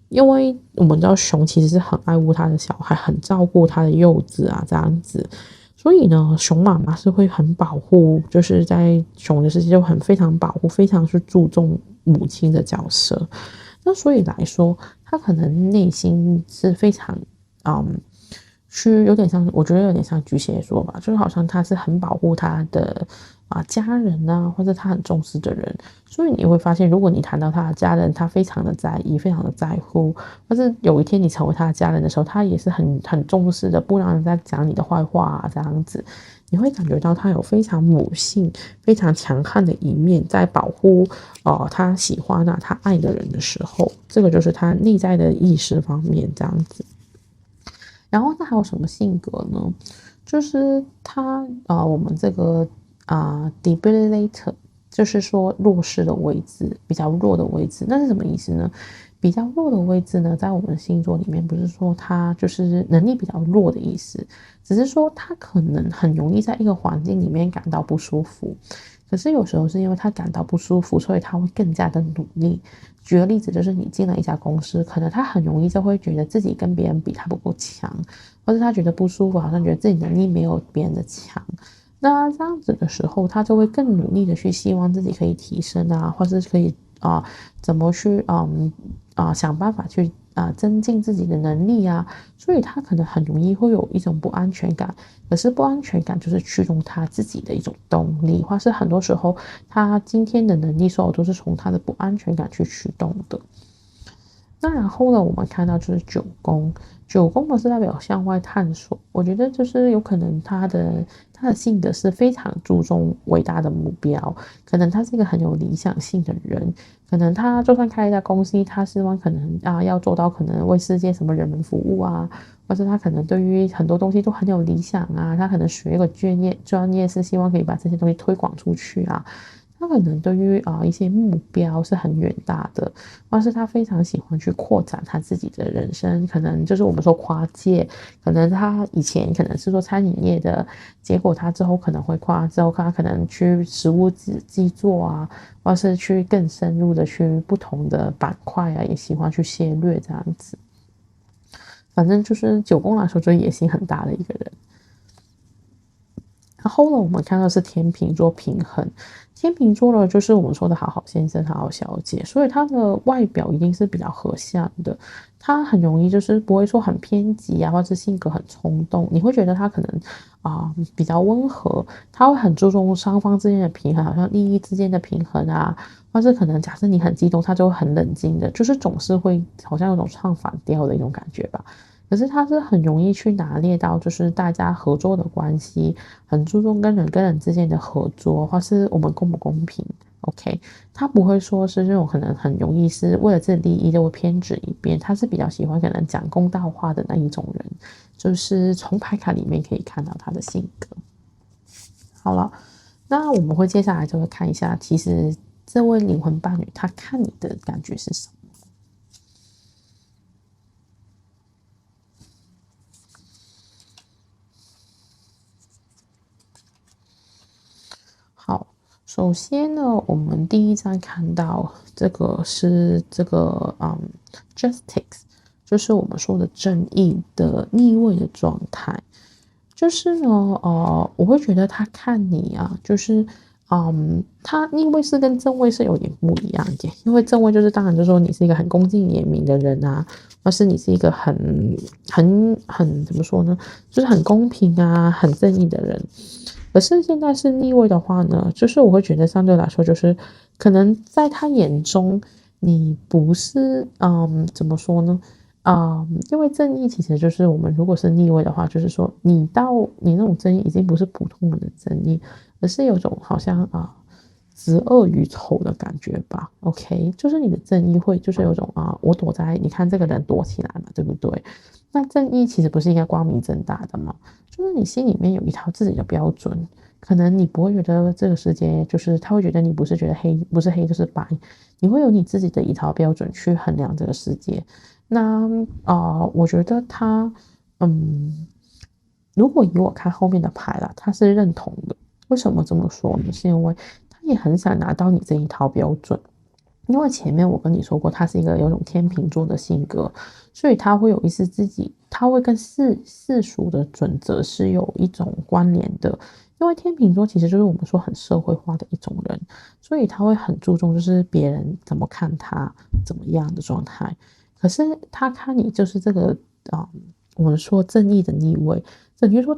Speaker 1: 因为我们知道熊其实是很爱护他的小孩，很照顾他的幼子啊，这样子。所以呢，熊妈妈是会很保护，就是在熊的世界就非常保护，非常去注重母亲的角色。那所以来说，他可能内心是非常，去有点像，我觉得有点像巨蟹座吧，就是好像他是很保护他的家人啊，或者他很重视的人。所以你会发现，如果你谈到他的家人，他非常的在意，非常的在乎，或是有一天你成为他的家人的时候，他也是很重视的，不让人家讲你的坏话啊，这样子，你会感觉到他有非常母性、非常强悍的一面，在保护他喜欢他爱的人的时候，这个就是他内在的意识方面这样子。然后他还有什么性格呢？就是他我们这个debilitator，就是说弱势的位置，比较弱的位置，那是什么意思呢？比较弱的位置呢，在我们星座里面，不是说他就是能力比较弱的意思，只是说他可能很容易在一个环境里面感到不舒服。可是有时候是因为他感到不舒服，所以他会更加的努力。举个例子，就是你进了一家公司，可能他很容易就会觉得自己跟别人比他不够强，或者他觉得不舒服，好像觉得自己能力没有别人的强。那这样子的时候，他就会更努力的去希望自己可以提升啊，或是可以怎么去想办法去增进自己的能力啊，所以他可能很容易会有一种不安全感。可是不安全感就是驱动他自己的一种动力，或是很多时候他今天的能力所有都是从他的不安全感去驱动的。那然后呢，我们看到就是9宫，9宫呢是代表向外探索。我觉得就是有可能他的性格是非常注重伟大的目标，可能他是一个很有理想性的人，可能他就算开一家公司，他希望可能要做到可能为世界什么人们服务啊，或是他可能对于很多东西都很有理想啊，他可能学一个专业是希望可以把这些东西推广出去啊。他可能对于一些目标是很远大的，或是他非常喜欢去扩展他自己的人生，可能就是我们说跨界，可能他以前可能是做餐饮业的，结果他之后可能会之后他可能去食物制作啊，或是去更深入的去不同的板块啊，也喜欢去涉略这样子。反正就是9宫来说，就野心很大的一个人。然后呢，我们看到是天秤座平衡，天秤座呢就是我们说的好好先生、好好小姐，所以他的外表一定是比较和善的，他很容易就是不会说很偏激啊，或者性格很冲动，你会觉得他可能比较温和，他会很注重双方之间的平衡，好像利益之间的平衡啊，或是可能假设你很激动，他就会很冷静的，就是总是会好像有种唱反调的一种感觉吧。可是他是很容易去拿捏到，就是大家合作的关系，很注重跟人跟人之间的合作，或是我们公不公平。OK，他不会说是这种可能很容易是为了自己利益就会偏执一边，他是比较喜欢可能讲公道话的那一种人，就是从牌卡里面可以看到他的性格。好了，那我们会接下来就会看一下，其实这位灵魂伴侣他看你的感觉是什么。好，首先呢，我们第一张看到这个是这个justice，就是我们说的正义的逆位的状态。就是呢，我会觉得他看你啊，就是他逆位是跟正位是有点不一样的，因为正位就是当然就是说你是一个很恭敬严明的人啊，或是你是一个很怎么说呢，就是很公平啊、很正义的人。可是现在是逆位的话呢，就是我会觉得相对来说，就是可能在他眼中，你不是怎么说呢？因为正义其实就是我们如果是逆位的话，就是说你那种正义已经不是普通人的正义，而是有种好像执恶于丑的感觉吧。OK，就是你的正义会就是有种我躲在你看这个人躲起来嘛，对不对？那正义其实不是应该光明正大的吗？就是你心里面有一套自己的标准，可能你不会觉得这个世界就是他会觉得你不是觉得黑不是黑就是白，你会有你自己的一套标准去衡量这个世界。那我觉得他嗯，如果以我看后面的牌啦，他是认同的。为什么这么说呢？是因为他也很想拿到你这一套标准。因为前面我跟你说过，他是一个有种天秤座的性格，所以他会有一丝自己，他会跟世俗的准则是有一种关联的。因为天秤座其实就是我们说很社会化的一种人，所以他会很注重就是别人怎么看他怎么样的状态。可是他看你就是这个我们说正义的逆位，等于说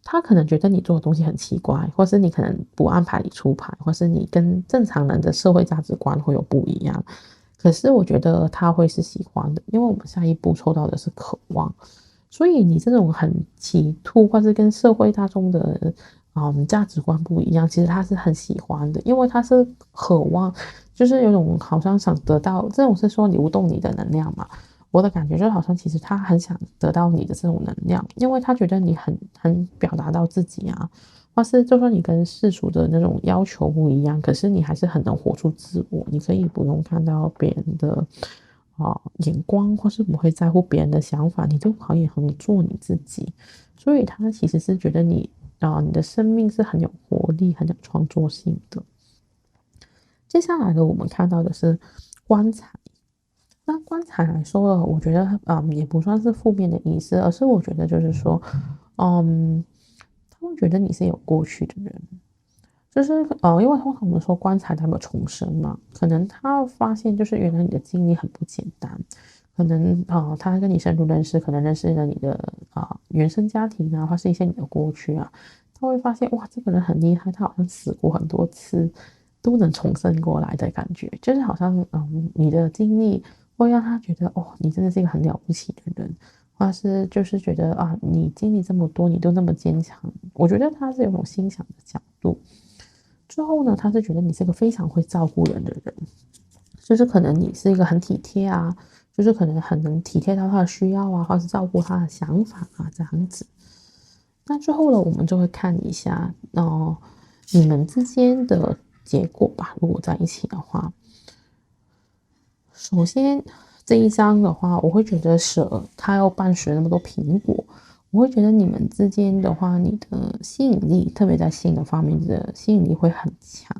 Speaker 1: 他可能觉得你做的东西很奇怪，或是你可能不按牌理出牌，或是你跟正常人的社会价值观会有不一样。可是我觉得他会是喜欢的，因为我们下一步抽到的是渴望，所以你这种很企图或是跟社会大众的价值观不一样，其实他是很喜欢的，因为他是渴望，就是有种好像想得到这种是说流动你的能量嘛。我的感觉就好像其实他很想得到你的这种能量，因为他觉得你很表达到自己啊，或是就说你跟世俗的那种要求不一样，可是你还是很能活出自我，你可以不用看到别人的眼光，或是不会在乎别人的想法，你就可以很做你自己。所以他其实是觉得你的生命是很有活力、很有创作性的。接下来的我们看到的是棺材。那棺材来说了，我觉得也不算是负面的意思，而是我觉得就是说，嗯，他会觉得你是有过去的人，就是因为通常我们说棺材代表重生嘛，可能他发现就是原来你的经历很不简单，可能他跟你深入认识，可能认识了你的原生家庭啊，或是一些你的过去啊，他会发现哇，这个人很厉害，他好像死过很多次，都能重生过来的感觉，就是好像你的经历会让他觉得哦，你真的是一个很了不起的人。或是就是觉得你经历这么多，你都那么坚强，我觉得他是有种欣赏的角度。之后呢，他是觉得你是个非常会照顾人的人，就是可能你是一个很体贴啊，就是可能很能体贴到他的需要啊，或是照顾他的想法啊，这样子。那之后呢，我们就会看一下你们之间的结果吧。如果在一起的话，首先这一章的话，我会觉得蛇它要伴随那么多苹果，我会觉得你们之间的话，你的吸引力，特别在性的方面的吸引力会很强。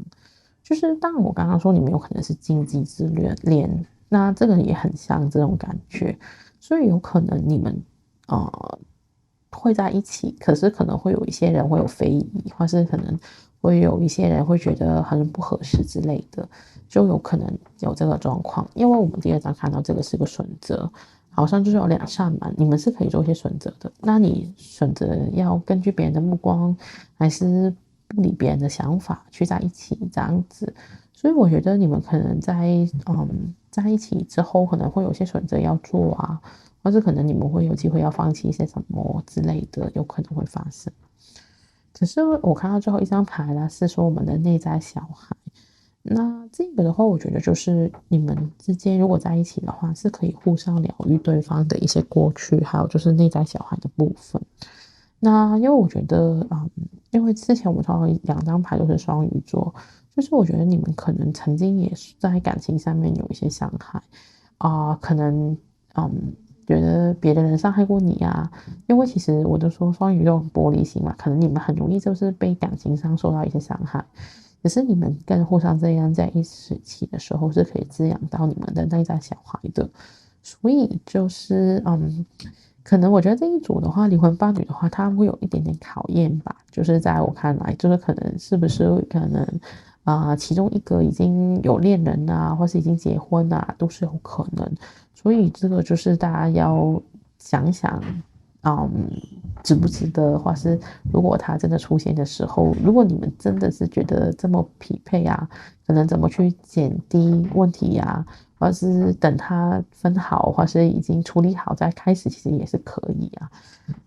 Speaker 1: 就是当然我刚刚说你们有可能是经济之恋，那这个也很像这种感觉，所以有可能你们会在一起，可是可能会有一些人会有非议，或是可能会有一些人会觉得很不合适之类的，就有可能有这个状况。因为我们第二章看到这个是个选择，好像就是有2扇门，你们是可以做一些选择的。那你选择要根据别人的目光，还是不理别人的想法去在一起这样子？所以我觉得你们可能在一起之后，可能会有些选择要做啊，或是可能你们会有机会要放弃一些什么之类的，有可能会发生。只是我看到最后一张牌啦，是说我们的内在小孩。那这个的话，我觉得就是你们之间如果在一起的话，是可以互相疗愈对方的一些过去，还有就是内在小孩的部分。那因为我觉得，因为之前我们抽到2张牌都是双鱼座，就是我觉得你们可能曾经也是在感情上面有一些伤害可能觉得别的人伤害过你啊，因为其实我就说双鱼都很玻璃心嘛，可能你们很容易就是被感情上受到一些伤害，可是你们跟互相这样在一起的时候是可以滋养到你们的内在小孩的，所以就是可能我觉得这一组的话，灵魂伴侣的话，他会有一点点考验吧，就是在我看来，就是可能是不是可能其中一个已经有恋人啊，或是已经结婚啊，都是有可能。所以这个就是大家要想想，值不值得，或是如果他真的出现的时候，如果你们真的是觉得这么匹配啊，可能怎么去减低问题呀，或是等他分好，或是已经处理好再开始，其实也是可以啊。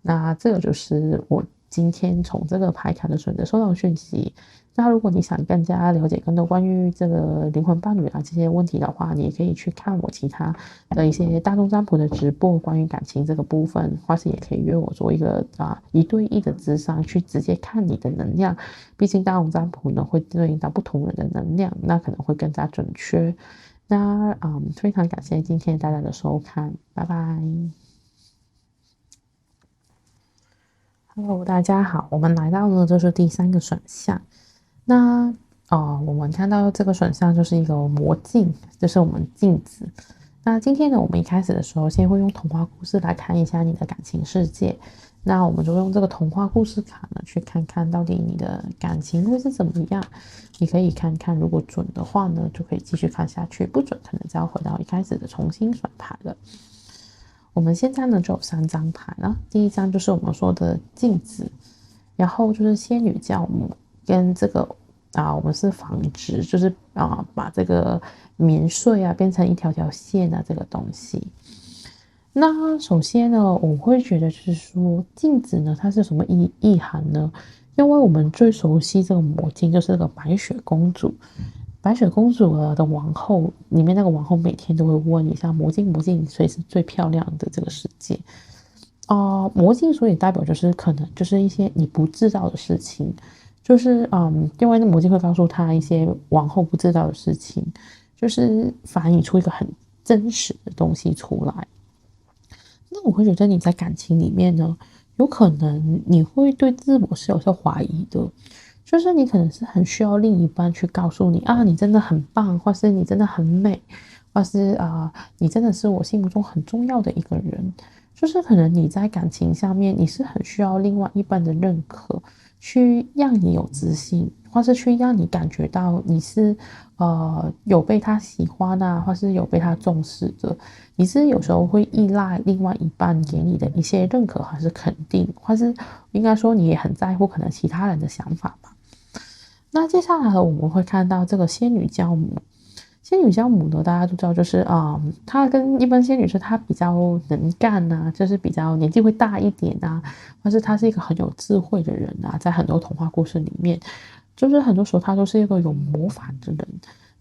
Speaker 1: 那这个就是我今天从这个牌卡的选择收到的讯息。那如果你想更加了解更多关于这个灵魂伴侣啊这些问题的话，你也可以去看我其他的一些大众占卜的直播，关于感情这个部分，或是也可以约我做一个1对1的咨商，去直接看你的能量。毕竟大众占卜呢会对应到不同人的能量，那可能会更加准确。那非常感谢今天大家的收看，拜拜。Hello，大家好，我们来到呢就是第3个选项。那我们看到这个选项就是一个魔镜，就是我们镜子。那今天呢，我们一开始的时候，先会用童话故事来看一下你的感情世界。那我们就用这个童话故事卡呢，去看看到底你的感情会是怎么样。你可以看看，如果准的话呢，就可以继续看下去；不准，可能就要回到一开始的重新选牌了。我们现在呢就有3张牌了，第一张就是我们说的镜子，然后就是仙女教母跟这个我们是纺织，就是把这个棉穗变成一条条线这个东西。那首先呢，我会觉得就是说镜子呢，它是什么意涵呢？因为我们最熟悉这个魔镜就是那个白雪公主。白雪公主的王后里面那个王后每天都会问一下魔镜，谁是最漂亮的这个世界魔镜所以代表就是可能就是一些你不知道的事情，就是因为那魔镜会告诉他一些王后不知道的事情，就是反映出一个很真实的东西出来。那我会觉得你在感情里面呢，有可能你会对自我是有些怀疑的，就是你可能是很需要另一半去告诉你你真的很棒，或是你真的很美，或是你真的是我心目中很重要的一个人。就是可能你在感情上面，你是很需要另外一半的认可，去让你有自信，或是去让你感觉到你是有被他喜欢或是有被他重视的。你是有时候会依赖另外一半给你的一些认可还是肯定，或是应该说你也很在乎可能其他人的想法吧。那接下来我们会看到这个仙女教母。仙女教母呢，大家都知道，就是她跟一般仙女是她比较能干就是比较年纪会大一点或是她是一个很有智慧的人在很多童话故事里面，就是很多时候她都是一个有魔法的人。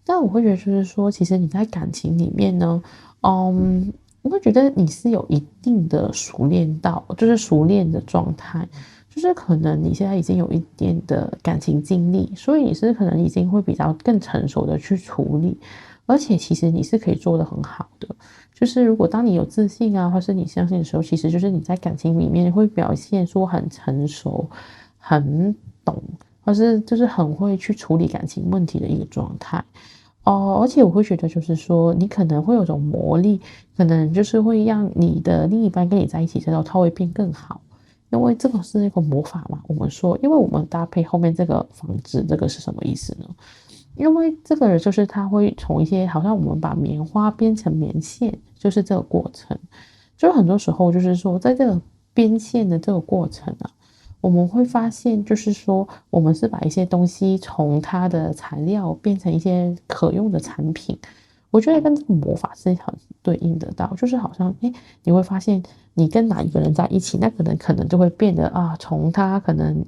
Speaker 1: 但我会觉得就是说，其实你在感情里面呢，我会觉得你是有一定的熟练到，就是熟练的状态。就是可能你现在已经有一点的感情经历，所以你是可能已经会比较更成熟的去处理，而且其实你是可以做得很好的。就是如果当你有自信或是你相信的时候，其实就是你在感情里面会表现出很成熟、很懂，或是就是很会去处理感情问题的一个状态。而且我会觉得就是说，你可能会有种魔力，可能就是会让你的另一半跟你在一起之后，他会变更好。因为这个是一个魔法嘛。我们说，因为我们搭配后面这个房子，这个是什么意思呢？因为这个人就是他会从一些好像我们把棉花编成棉线，就是这个过程。就很多时候就是说，在这个编线的这个过程啊，我们会发现，就是说，我们是把一些东西从它的材料变成一些可用的产品。我觉得跟这个魔法是很对应得到，就是好像，你会发现你跟哪一个人在一起，那个人可能就会变得啊，从他可能，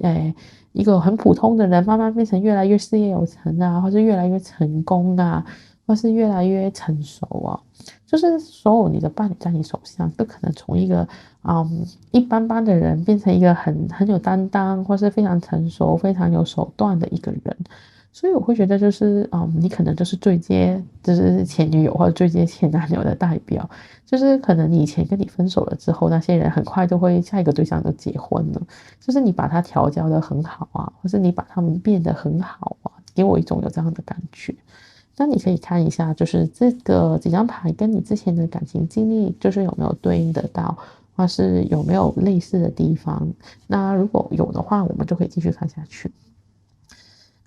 Speaker 1: 一个很普通的人，慢慢变成越来越事业有成啊，或是越来越成功啊，或是越来越成熟啊。就是所有你的伴侣在你手上，都可能从一个一般般的人变成一个很有担当，或是非常成熟、非常有手段的一个人。所以我会觉得就是，你可能就是最接就是前女友或者最接前男友的代表，就是可能你以前跟你分手了之后，那些人很快就会下一个对象就结婚了，就是你把他调教的很好啊，或是你把他们变得很好啊，给我一种有这样的感觉。那你可以看一下，就是这个几张牌跟你之前的感情经历，就是有没有对应得到，或是有没有类似的地方。那如果有的话，我们就可以继续看下去。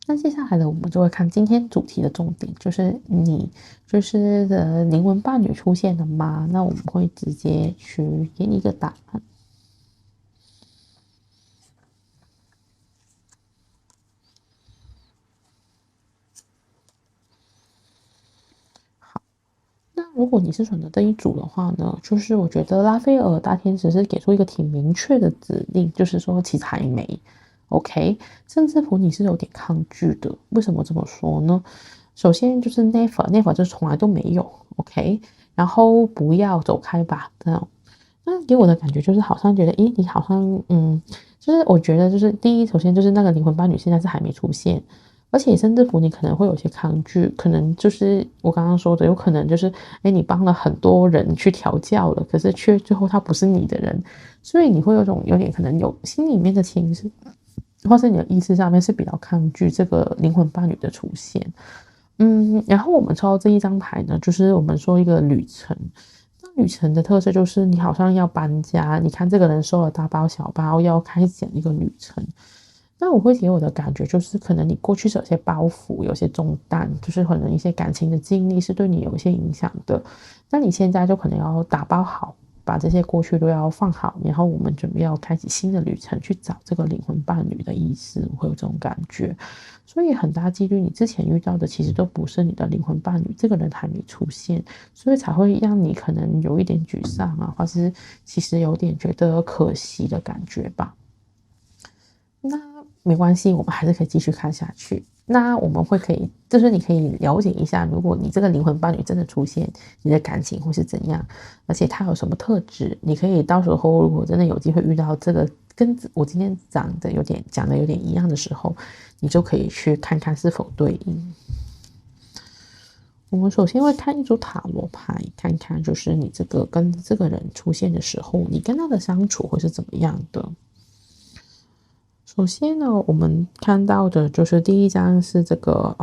Speaker 1: 那接下来呢，我们就会看今天主题的重点，就是你就是的灵魂伴侣出现了吗？那我们会直接去给你一个答案。那如果你是选择这一组的话呢，就是我觉得拉斐尔大天使是给出一个挺明确的指令，就是说其实还没 OK，甚至乎你是有点抗拒的。为什么这么说呢？首先就是 never 就是从来都没有 OK，然后不要走开吧这样。那给我的感觉就是好像觉得，你好像就是我觉得就是第一，首先就是那个灵魂伴侣现在是还没出现。而且甚至乎你可能会有些抗拒，可能就是我刚刚说的，有可能就是，你帮了很多人去调教了，可是却最后他不是你的人，所以你会有种有点可能有心里面的情绪，或是你的意识上面是比较抗拒这个灵魂伴侣的出现。然后我们抽到这一张牌呢，就是我们说一个旅程。那旅程的特色就是你好像要搬家，你看这个人收了大包小包，要开展一个旅程。那我会给我的感觉就是，可能你过去是有些包袱，有些重担，就是可能一些感情的经历是对你有一些影响的。那你现在就可能要打包好，把这些过去都要放好，然后我们准备要开启新的旅程，去找这个灵魂伴侣的意思，我会有这种感觉。所以很大几率你之前遇到的其实都不是你的灵魂伴侣，这个人还没出现，所以才会让你可能有一点沮丧啊，或是其实有点觉得可惜的感觉吧。那没关系，我们还是可以继续看下去。那我们会可以，就是你可以了解一下，如果你这个灵魂伴侣真的出现，你的感情会是怎样，而且他有什么特质，你可以到时候如果真的有机会遇到这个跟我今天讲的有点一样的时候，你就可以去看看是否对应。我们首先会看一组塔罗牌，看看就是你这个跟这个人出现的时候，你跟他的相处会是怎么样的。首先呢，我们看到的就是第一张是这个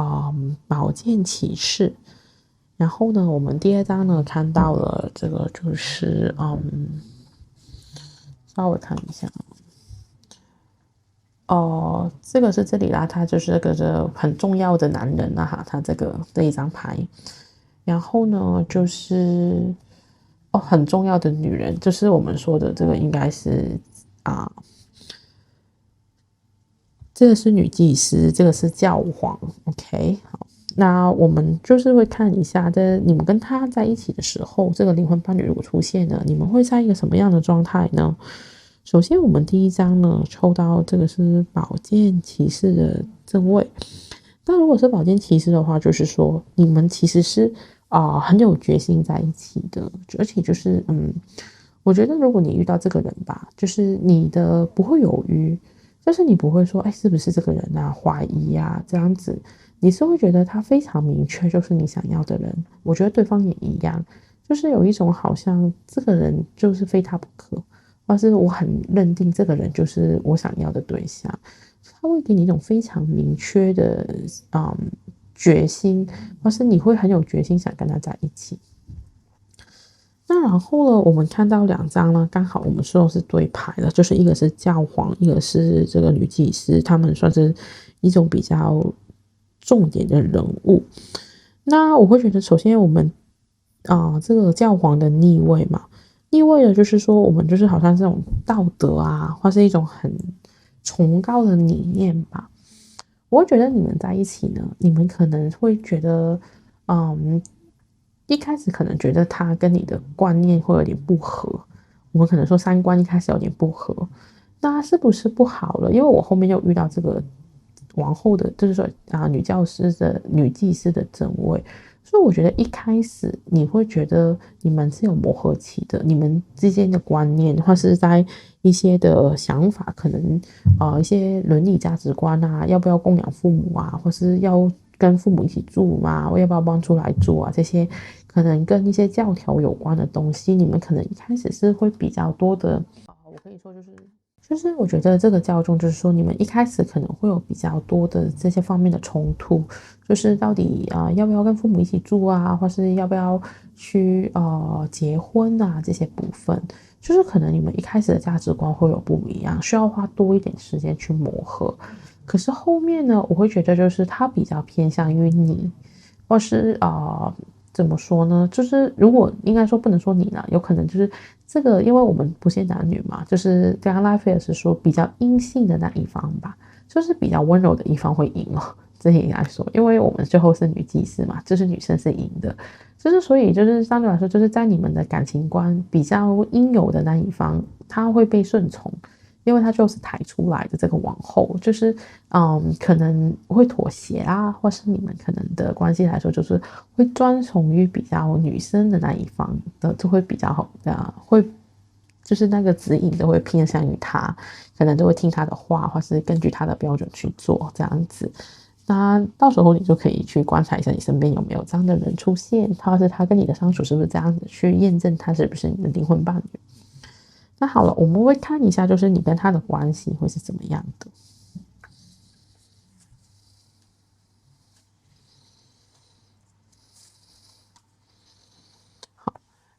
Speaker 1: 宝剑骑士，然后呢，我们第二张呢看到了这个就是稍微看一下这个是这里啦，他就是这很重要的男人啦哈，他这一张牌，然后呢就是很重要的女人，就是我们说的这个应该是这个是女祭司，这个是教皇 OK 好，那我们就是会看一下在你们跟他在一起的时候，这个灵魂伴侣如果出现了，你们会在一个什么样的状态呢？首先我们第一张呢抽到这个是宝剑骑士的正位，那如果是宝剑骑士的话，就是说你们其实是很有决心在一起的，而且就是我觉得如果你遇到这个人吧，就是你的不会犹豫，就是你不会说是不是这个人啊，怀疑啊这样子，你是会觉得他非常明确就是你想要的人。我觉得对方也一样，就是有一种好像这个人就是非他不可，或是我很认定这个人就是我想要的对象，他会给你一种非常明确的决心，或是你会很有决心想跟他在一起。那然后呢，我们看到2张呢，刚好我们说是对牌的，就是一个是教皇，一个是这个女祭司，他们算是一种比较重点的人物。那我会觉得，首先我们这个教皇的逆位嘛，逆位的就是说，我们就是好像这种道德啊，或是一种很崇高的理念吧。我会觉得你们在一起呢，你们可能会觉得，一开始可能觉得他跟你的观念会有点不合，我们可能说三观一开始有点不合，那是不是不好了？因为我后面又遇到这个王后的，就是说女教师的女祭司的正位，所以我觉得一开始你会觉得你们是有磨合期的，你们之间的观念或是在一些的想法，可能一些伦理价值观啊，要不要供养父母啊，或是要跟父母一起住嘛，我要不要搬出来住啊，这些可能跟一些教条有关的东西，你们可能一开始是会比较多的，我可以说就是我觉得这个教宗就是说，你们一开始可能会有比较多的这些方面的冲突，就是到底要不要跟父母一起住啊，或是要不要去结婚啊这些部分，就是可能你们一开始的价值观会有不一样，需要花多一点时间去磨合。可是后面呢，我会觉得就是他比较偏向于你，或是怎么说呢？就是如果应该说不能说你啦，有可能就是这个，因为我们不限男女嘛，就是刚刚拉斐尔是说比较阴性的那一方吧，就是比较温柔的一方会赢哦。这也应该说，因为我们最后是女祭司嘛，就是女生是赢的，就是所以就是相对来说，就是在你们的感情观比较阴柔的那一方，他会被顺从。因为他就是抬出来的这个王后，就是可能会妥协啊，或是你们可能的关系来说，就是会专从于比较女生的那一方的，就会比较好会就是那个指引都会偏向于他，可能都会听他的话，或是根据他的标准去做这样子。那到时候你就可以去观察一下你身边有没有这样的人出现，或是他跟你的相处是不是这样子，去验证他是不是你的灵魂伴侣。那好了，我们会看一下，就是你跟他的关系会是怎么样的。好，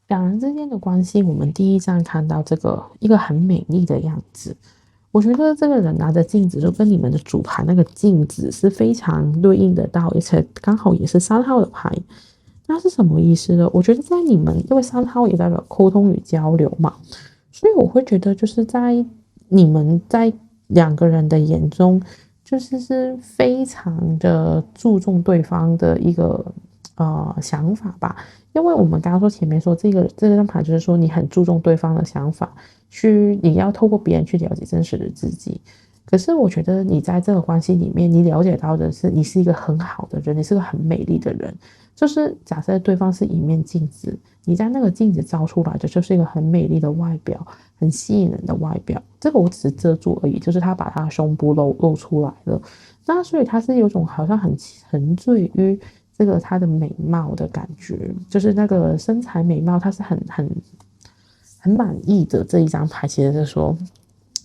Speaker 1: 两人之间的关系，我们第一站看到这个一个很美丽的样子。我觉得这个人拿着镜子，就跟你们的主牌那个镜子是非常对应得到，而且刚好也是3号的牌。那是什么意思呢？我觉得在你们，因为3号也代表沟通与交流嘛，所以我会觉得就是在你们在两个人的眼中，就是非常的注重对方的一个想法吧。因为我们刚刚说前面说这张牌就是说你很注重对方的想法，你要透过别人去了解真实的自己。可是我觉得你在这个关系里面，你了解到的是你是一个很好的人，你是个很美丽的人。就是假设对方是一面镜子，你在那个镜子照出来的就是一个很美丽的外表，很吸引人的外表。这个我只是遮住而已，就是他把他的胸部露出来了。那所以他是有种好像很沉醉于这个他的美貌的感觉，就是那个身材美貌，他是很满意的。这一张牌其实是说，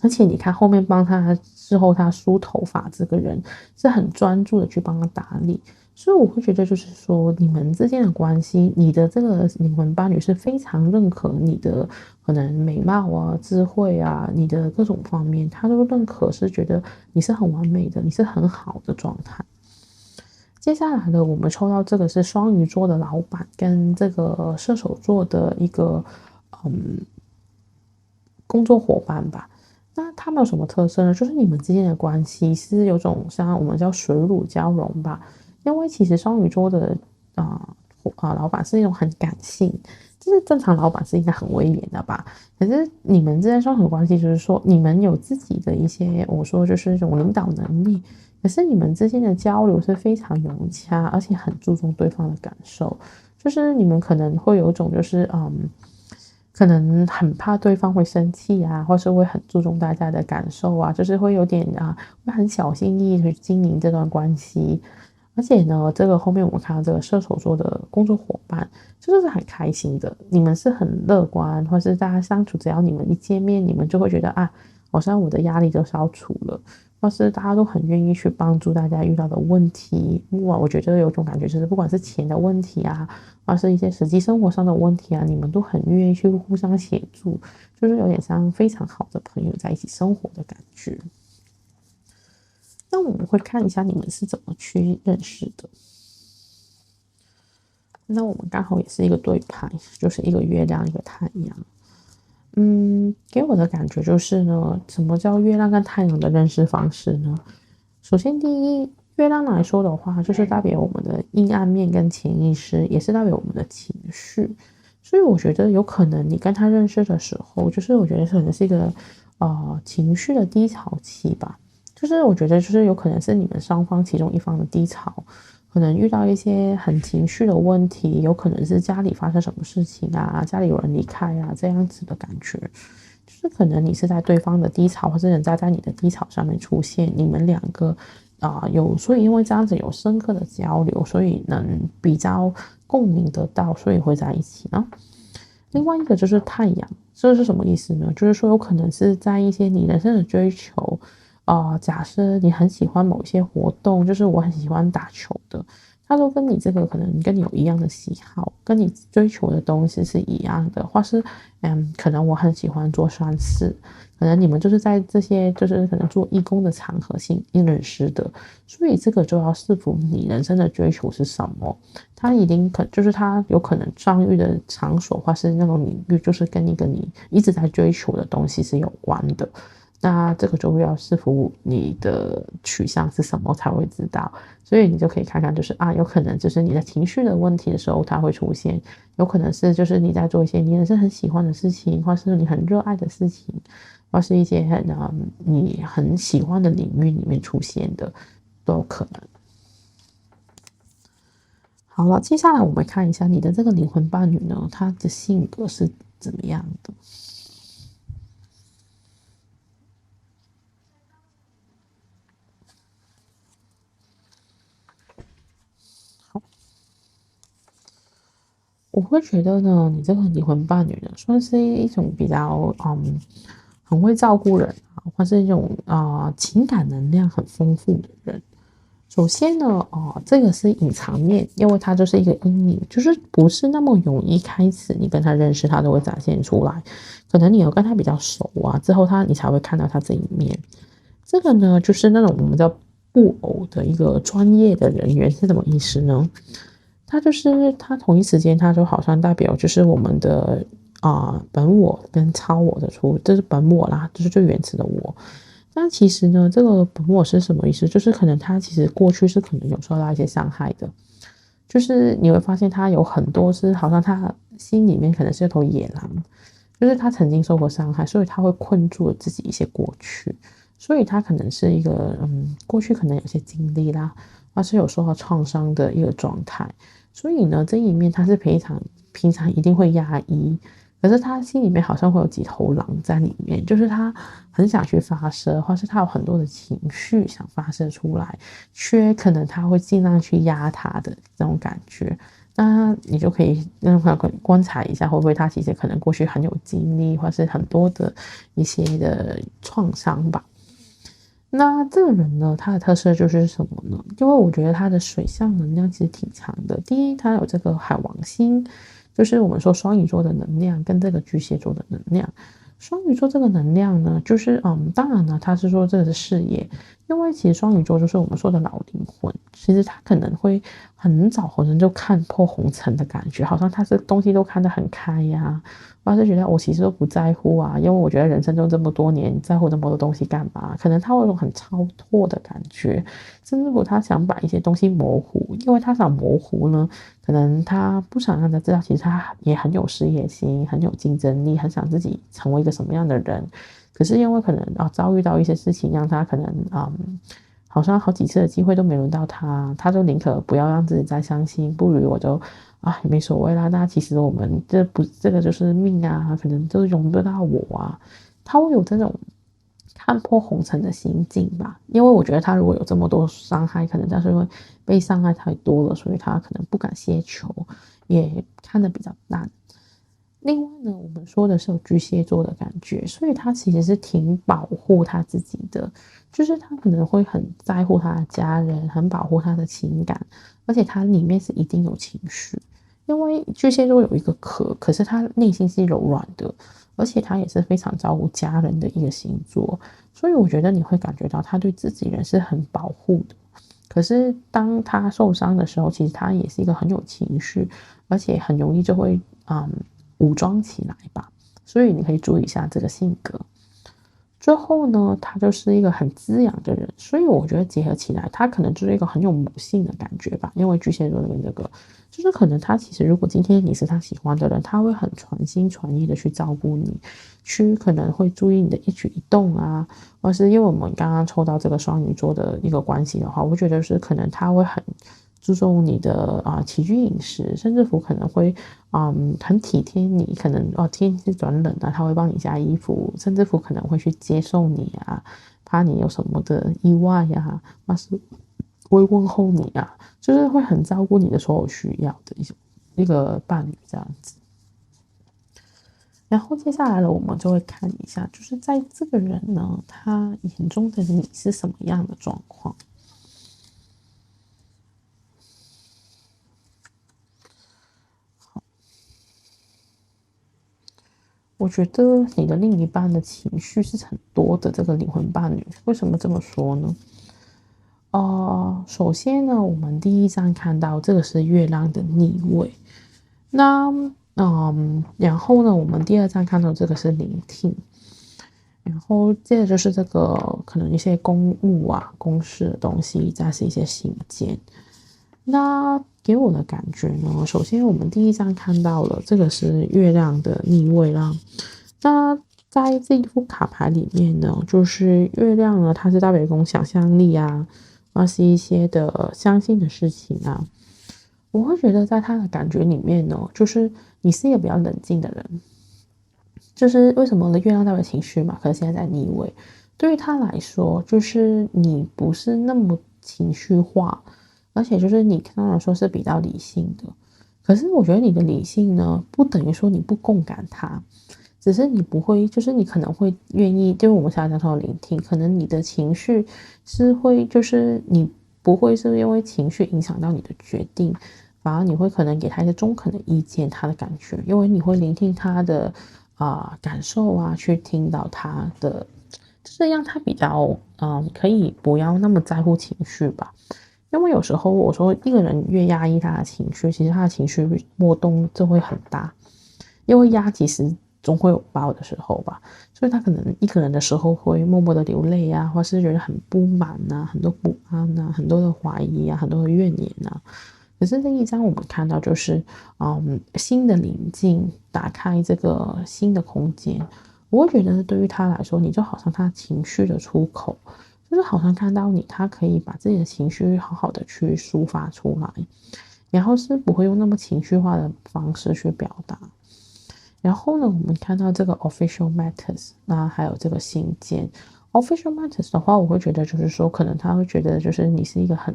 Speaker 1: 而且你看后面帮他之后他梳头发这个人是很专注的去帮他打理。所以我会觉得，就是说，你们之间的关系，你的这个灵魂伴侣是非常认可你的可能美貌啊、智慧啊，你的各种方面，他都认可，是觉得你是很完美的，你是很好的状态。接下来呢，我们抽到这个是双鱼座的老板跟这个射手座的一个工作伙伴吧。那他们有什么特色呢？就是你们之间的关系是有种像我们叫水乳交融吧。因为其实双鱼座的老板是那种很感性，就是正常老板是应该很威严的吧。可是你们之间双重关系，就是说你们有自己的一些，我说就是一种领导能力，可是你们之间的交流是非常融洽，而且很注重对方的感受。就是你们可能会有一种就是可能很怕对方会生气啊，或是会很注重大家的感受啊，就是会有点会很小心翼翼去经营这段关系。而且呢，这个后面我们看到这个射手座的工作伙伴，就是很开心的。你们是很乐观，或是大家相处，只要你们一见面，你们就会觉得好像我的压力就消除了，或是大家都很愿意去帮助大家遇到的问题。哇，我觉得有种感觉就是，不管是钱的问题啊，或是一些实际生活上的问题啊，你们都很愿意去互相协助，就是有点像非常好的朋友在一起生活的感觉。那我们会看一下你们是怎么去认识的。那我们刚好也是一个对牌，就是一个月亮，一个太阳。给我的感觉就是呢，什么叫月亮跟太阳的认识方式呢？首先，第一，月亮来说的话，就是代表我们的阴暗面跟潜意识，也是代表我们的情绪。所以我觉得有可能你跟他认识的时候，就是我觉得可能是一个情绪的低潮期吧。就是我觉得就是有可能是你们双方其中一方的低潮，可能遇到一些很情绪的问题，有可能是家里发生什么事情啊，家里有人离开啊，这样子的感觉。就是可能你是在对方的低潮，或是人家在你的低潮上面出现，你们两个所以因为这样子有深刻的交流，所以能比较共鸣得到，所以会在一起呢。另外一个就是太阳，这是什么意思呢？就是说有可能是在一些你人生的追求，假设你很喜欢某一些活动，就是我很喜欢打球的，他都跟你这个可能跟你有一样的喜好，跟你追求的东西是一样的，或是可能我很喜欢做善事，可能你们就是在这些就是可能做义工的场合性认识的，所以这个就要视乎你人生的追求是什么。他一定就是他有可能相遇的场所或是那种领域，就是跟一个你一直在追求的东西是有关的。那这个就要视乎你的取向是什么才会知道，所以你就可以看看，就是有可能就是你的情绪的问题的时候，它会出现；有可能是就是你在做一些你人生很喜欢的事情，或是你很热爱的事情，或是一些你很喜欢的领域里面出现的，都有可能。好了，接下来我们看一下你的这个灵魂伴侣呢，他的性格是怎么样的？我会觉得呢，你这个灵魂伴侣呢，算是一种比较很会照顾人啊，或是一种情感能量很丰富的人。首先呢，这个是隐藏面，因为它就是一个阴影，就是不是那么容易开始你跟他认识，他都会展现出来。可能你有跟他比较熟啊，之后你才会看到他这一面。这个呢，就是那种我们叫布偶的一个专业的人员是什么意思呢？他就是他同一时间，他就好像代表就是我们的本我跟超我的这是本我啦，就是最原始的我。但其实呢，这个本我是什么意思？就是可能他其实过去是可能有受到一些伤害的，就是你会发现他有很多是好像他心里面可能是一头野狼，就是他曾经受过伤害，所以他会困住了自己一些过去，所以他可能是一个过去可能有些经历啦，或是有受到创伤的一个状态。所以呢，这一面他是平常一定会压抑，可是他心里面好像会有几头狼在里面，就是他很想去发射，或是他有很多的情绪想发射出来，却可能他会尽量去压他的这种感觉。那你就可以观察一下，会不会他其实可能过去很有经历，或是很多的一些的创伤吧。那这个人呢，他的特色就是什么呢？因为我觉得他的水象能量其实挺强的。第一，他有这个海王星，就是我们说双鱼座的能量跟这个巨蟹座的能量。双鱼座这个能量呢，就是当然呢，他是说这个是事业，因为其实双鱼座就是我们说的老灵魂，其实他可能会很早可能就看破红尘的感觉，好像他是东西都看得很开呀、我是觉得我其实都不在乎啊，因为我觉得人生中这么多年，在乎那么多东西干嘛？可能他会有种很超脱的感觉，甚至如果他想把一些东西模糊，因为他想模糊呢，可能他不想让他知道，其实他也很有事业心，很有竞争力，很想自己成为一个什么样的人。可是因为可能遭遇到一些事情，让他可能好像好几次的机会都没轮到他，他就宁可不要让自己再伤心，不如我就也没所谓啦。那其实我们这个就是命啊，可能就容不到我啊。他会有这种看破红尘的心境吧，因为我觉得他如果有这么多伤害，可能他是因为被伤害太多了，所以他可能不敢奢求，也看得比较淡。另外呢，我们说的是有巨蟹座的感觉，所以他其实是挺保护他自己的，就是他可能会很在乎他的家人，很保护他的情感，而且他里面是一定有情绪，因为巨蟹座有一个壳，可是他内心是柔软的，而且他也是非常照顾家人的一个星座，所以我觉得你会感觉到他对自己人是很保护的。可是当他受伤的时候，其实他也是一个很有情绪，而且很容易就会武装起来吧。所以你可以注意一下这个性格。最后呢，他就是一个很滋养的人，所以我觉得结合起来，他可能就是一个很有母性的感觉吧。因为巨蟹座的这个，就是可能他其实如果今天你是他喜欢的人，他会很全心全意的去照顾你，去可能会注意你的一举一动啊，或是因为我们刚刚抽到这个双鱼座的一个关系的话，我觉得是可能他会很注重你的起居饮食，甚至乎可能会很体贴你，可能天气转冷啊，他会帮你加衣服，甚至乎可能会去接送你啊，怕你有什么的意外呀，或是会问候你啊，就是会很照顾你的所有需要的一个伴侣这样子。然后接下来呢，我们就会看一下，就是在这个人呢，他眼中的你是什么样的状况。我觉得你的另一半的情绪是很多的，这个灵魂伴侣，为什么这么说呢？首先呢，我们第一张看到这个是月亮的逆位，那然后呢，我们第二张看到这个是聆听，然后接着就是这个可能一些公务啊、公事的东西，再是一些信件。那给我的感觉呢，首先我们第一张看到了这个是月亮的逆位啦。那在这一副卡牌里面呢，就是月亮呢，它是代表一种想象力啊，或是一些的相信的事情啊。我会觉得在他的感觉里面呢，就是你是一个比较冷静的人，就是为什么呢？月亮代表情绪嘛，可是现在在逆位，对于他来说，就是你不是那么情绪化，而且就是你当然说是比较理性的。可是我觉得你的理性呢，不等于说你不共感他，只是你不会，就是你可能会愿意，就是我们现在讲到聆听，可能你的情绪是会，就是你不会是因为情绪影响到你的决定，反而你会可能给他一些中肯的意见，他的感觉，因为你会聆听他的感受啊，去听到他的，就是让他比较可以不要那么在乎情绪吧。因为有时候我说一个人越压抑他的情绪，其实他的情绪波动就会很大，因为压其实总会有爆的时候吧，所以他可能一个人的时候会默默的流泪啊，或是觉得很不满啊，很多不安啊，很多的怀疑啊，很多的怨言啊。可是这一章我们看到就是，新的宁静，打开这个新的空间。我会觉得对于他来说，你就好像他情绪的出口，就是好像看到你，他可以把自己的情绪好好的去抒发出来，然后是不会用那么情绪化的方式去表达。然后呢，我们看到这个 official matters，那还有这个信件。official matters 的话，我会觉得就是说，可能他会觉得就是你是一个很，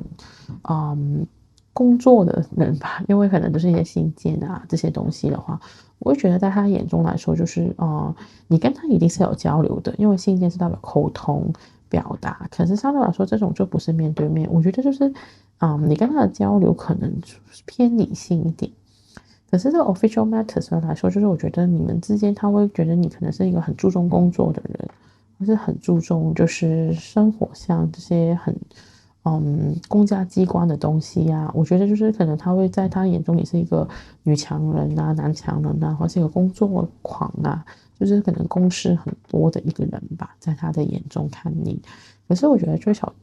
Speaker 1: 工作的人吧，因为可能就是一些信件啊这些东西的话，我会觉得在他眼中来说，就是你跟他一定是有交流的，因为信件是代表沟通表达，可是相对来说，这种就不是面对面，我觉得就是，你跟他的交流可能偏理性一点。可是这个 official matters 来说，就是我觉得你们之间他会觉得你可能是一个很注重工作的人，或是很注重就是生活上这些很公家机关的东西呀、我觉得就是可能他会在他眼中你是一个女强人啊、男强人啊，或是一个工作狂啊，就是可能公事很多的一个人吧，在他的眼中看你。可是我觉得最少，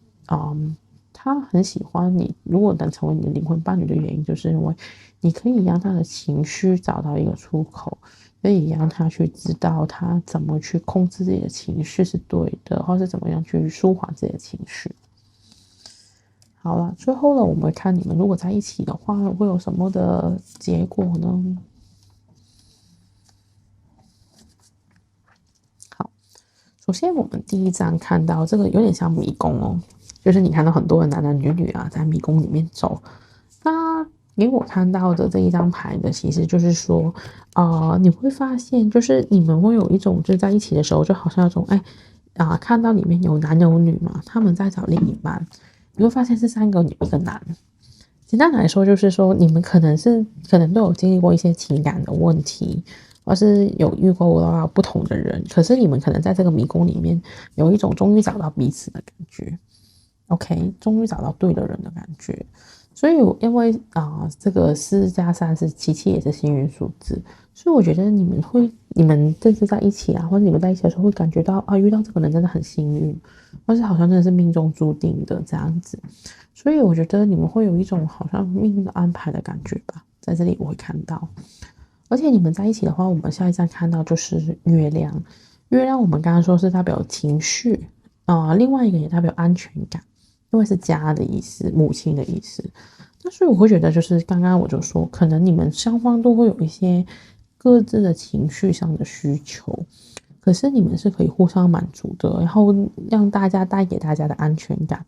Speaker 1: 他很喜欢你，如果能成为你的灵魂伴侣的原因，就是因为你可以让他的情绪找到一个出口，可以让他去知道他怎么去控制自己的情绪是对的，或是怎么样去舒缓自己的情绪。好了，最后呢，我们看你们如果在一起的话，会有什么的结果呢？好，首先我们第一章看到这个有点像迷宫哦，就是你看到很多的男男女女啊在迷宫里面走。那给我看到的这一张牌的，其实就是说，你会发现，就是你们会有一种，就是在一起的时候，就好像有种，看到里面有男有女嘛，他们在找另一半，你会发现是3个女一个男。简单来说，就是说你们可能都有经历过一些情感的问题，或是有遇过到不同的人，可是你们可能在这个迷宫里面有一种终于找到彼此的感觉。OK，终于找到对的人的感觉。所以因为这个4+3是77，也是幸运数字，所以我觉得你们这次在一起啊，或者你们在一起的时候会感觉到遇到这个人真的很幸运，或是好像真的是命中注定的这样子。所以我觉得你们会有一种好像命运的安排的感觉吧，在这里我会看到。而且你们在一起的话，我们下一站看到就是月亮。月亮我们刚刚说是代表情绪另外一个也代表安全感。因为是家的意思，母亲的意思。那所以我会觉得，就是刚刚我就说，可能你们双方都会有一些各自的情绪上的需求，可是你们是可以互相满足的，然后让大家带给大家的安全感。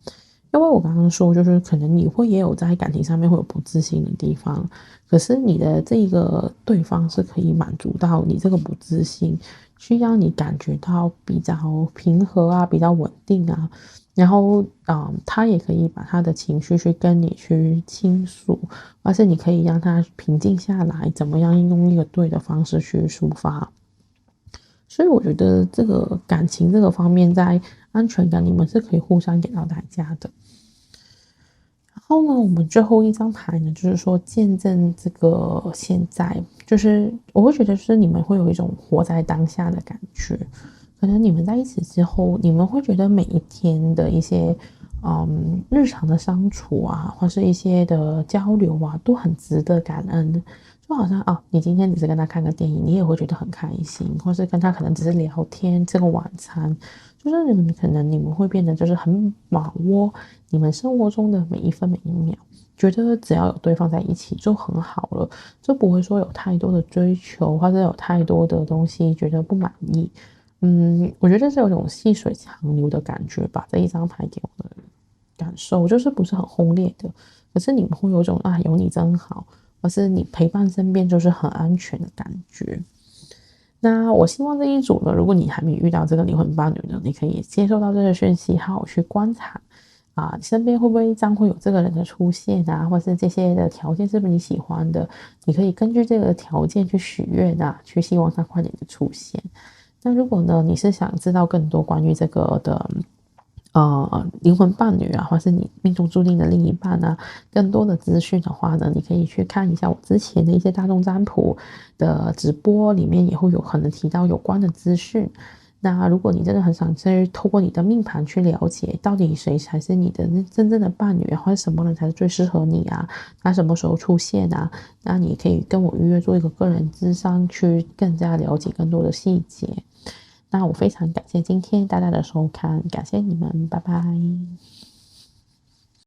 Speaker 1: 因为我刚刚说，就是可能你也有在感情上面会有不自信的地方，可是你的这个对方是可以满足到你这个不自信，去让你感觉到比较平和啊，比较稳定啊。然后，他也可以把他的情绪去跟你去倾诉，而且你可以让他平静下来，怎么样用一个对的方式去抒发。所以我觉得这个感情这个方面，在安全感你们是可以互相给到大家的。然后呢，我们最后一张牌呢，就是说见证这个现在，就是我会觉得是你们会有一种活在当下的感觉。可能你们在一起之后，你们会觉得每一天的一些日常的相处啊，或是一些的交流啊，都很值得感恩。就好像你今天只是跟他看个电影，你也会觉得很开心，或是跟他可能只是聊天，吃个晚餐，就是你们会变得就是很把握你们生活中的每一分每一秒，觉得只要有对方在一起就很好了，就不会说有太多的追求，或者有太多的东西觉得不满意。我觉得是有种细水长流的感觉吧。这一张牌给我的感受就是不是很轰烈的，可是你们会有一种有你真好，或是你陪伴身边就是很安全的感觉。那我希望这一组呢，如果你还没遇到这个灵魂伴侣呢，你可以接受到这个讯息，好好去观察身边会不会将会有这个人的出现啊，或是这些的条件是不是你喜欢的，你可以根据这个条件去许愿去希望他快点的出现。那如果呢，你是想知道更多关于这个的灵魂伴侣啊，或是你命中注定的另一半啊，更多的资讯的话呢，你可以去看一下我之前的一些大众占卜的直播，里面也会有可能提到有关的资讯。那如果你真的很想去透过你的命盘去了解到底谁才是你的真正的伴侣或者什么人才是最适合你啊，他什么时候出现啊，那你可以跟我预约做一个个人咨商，去更加了解更多的细节。那我非常感谢今天大家的收看，感谢你们，拜拜。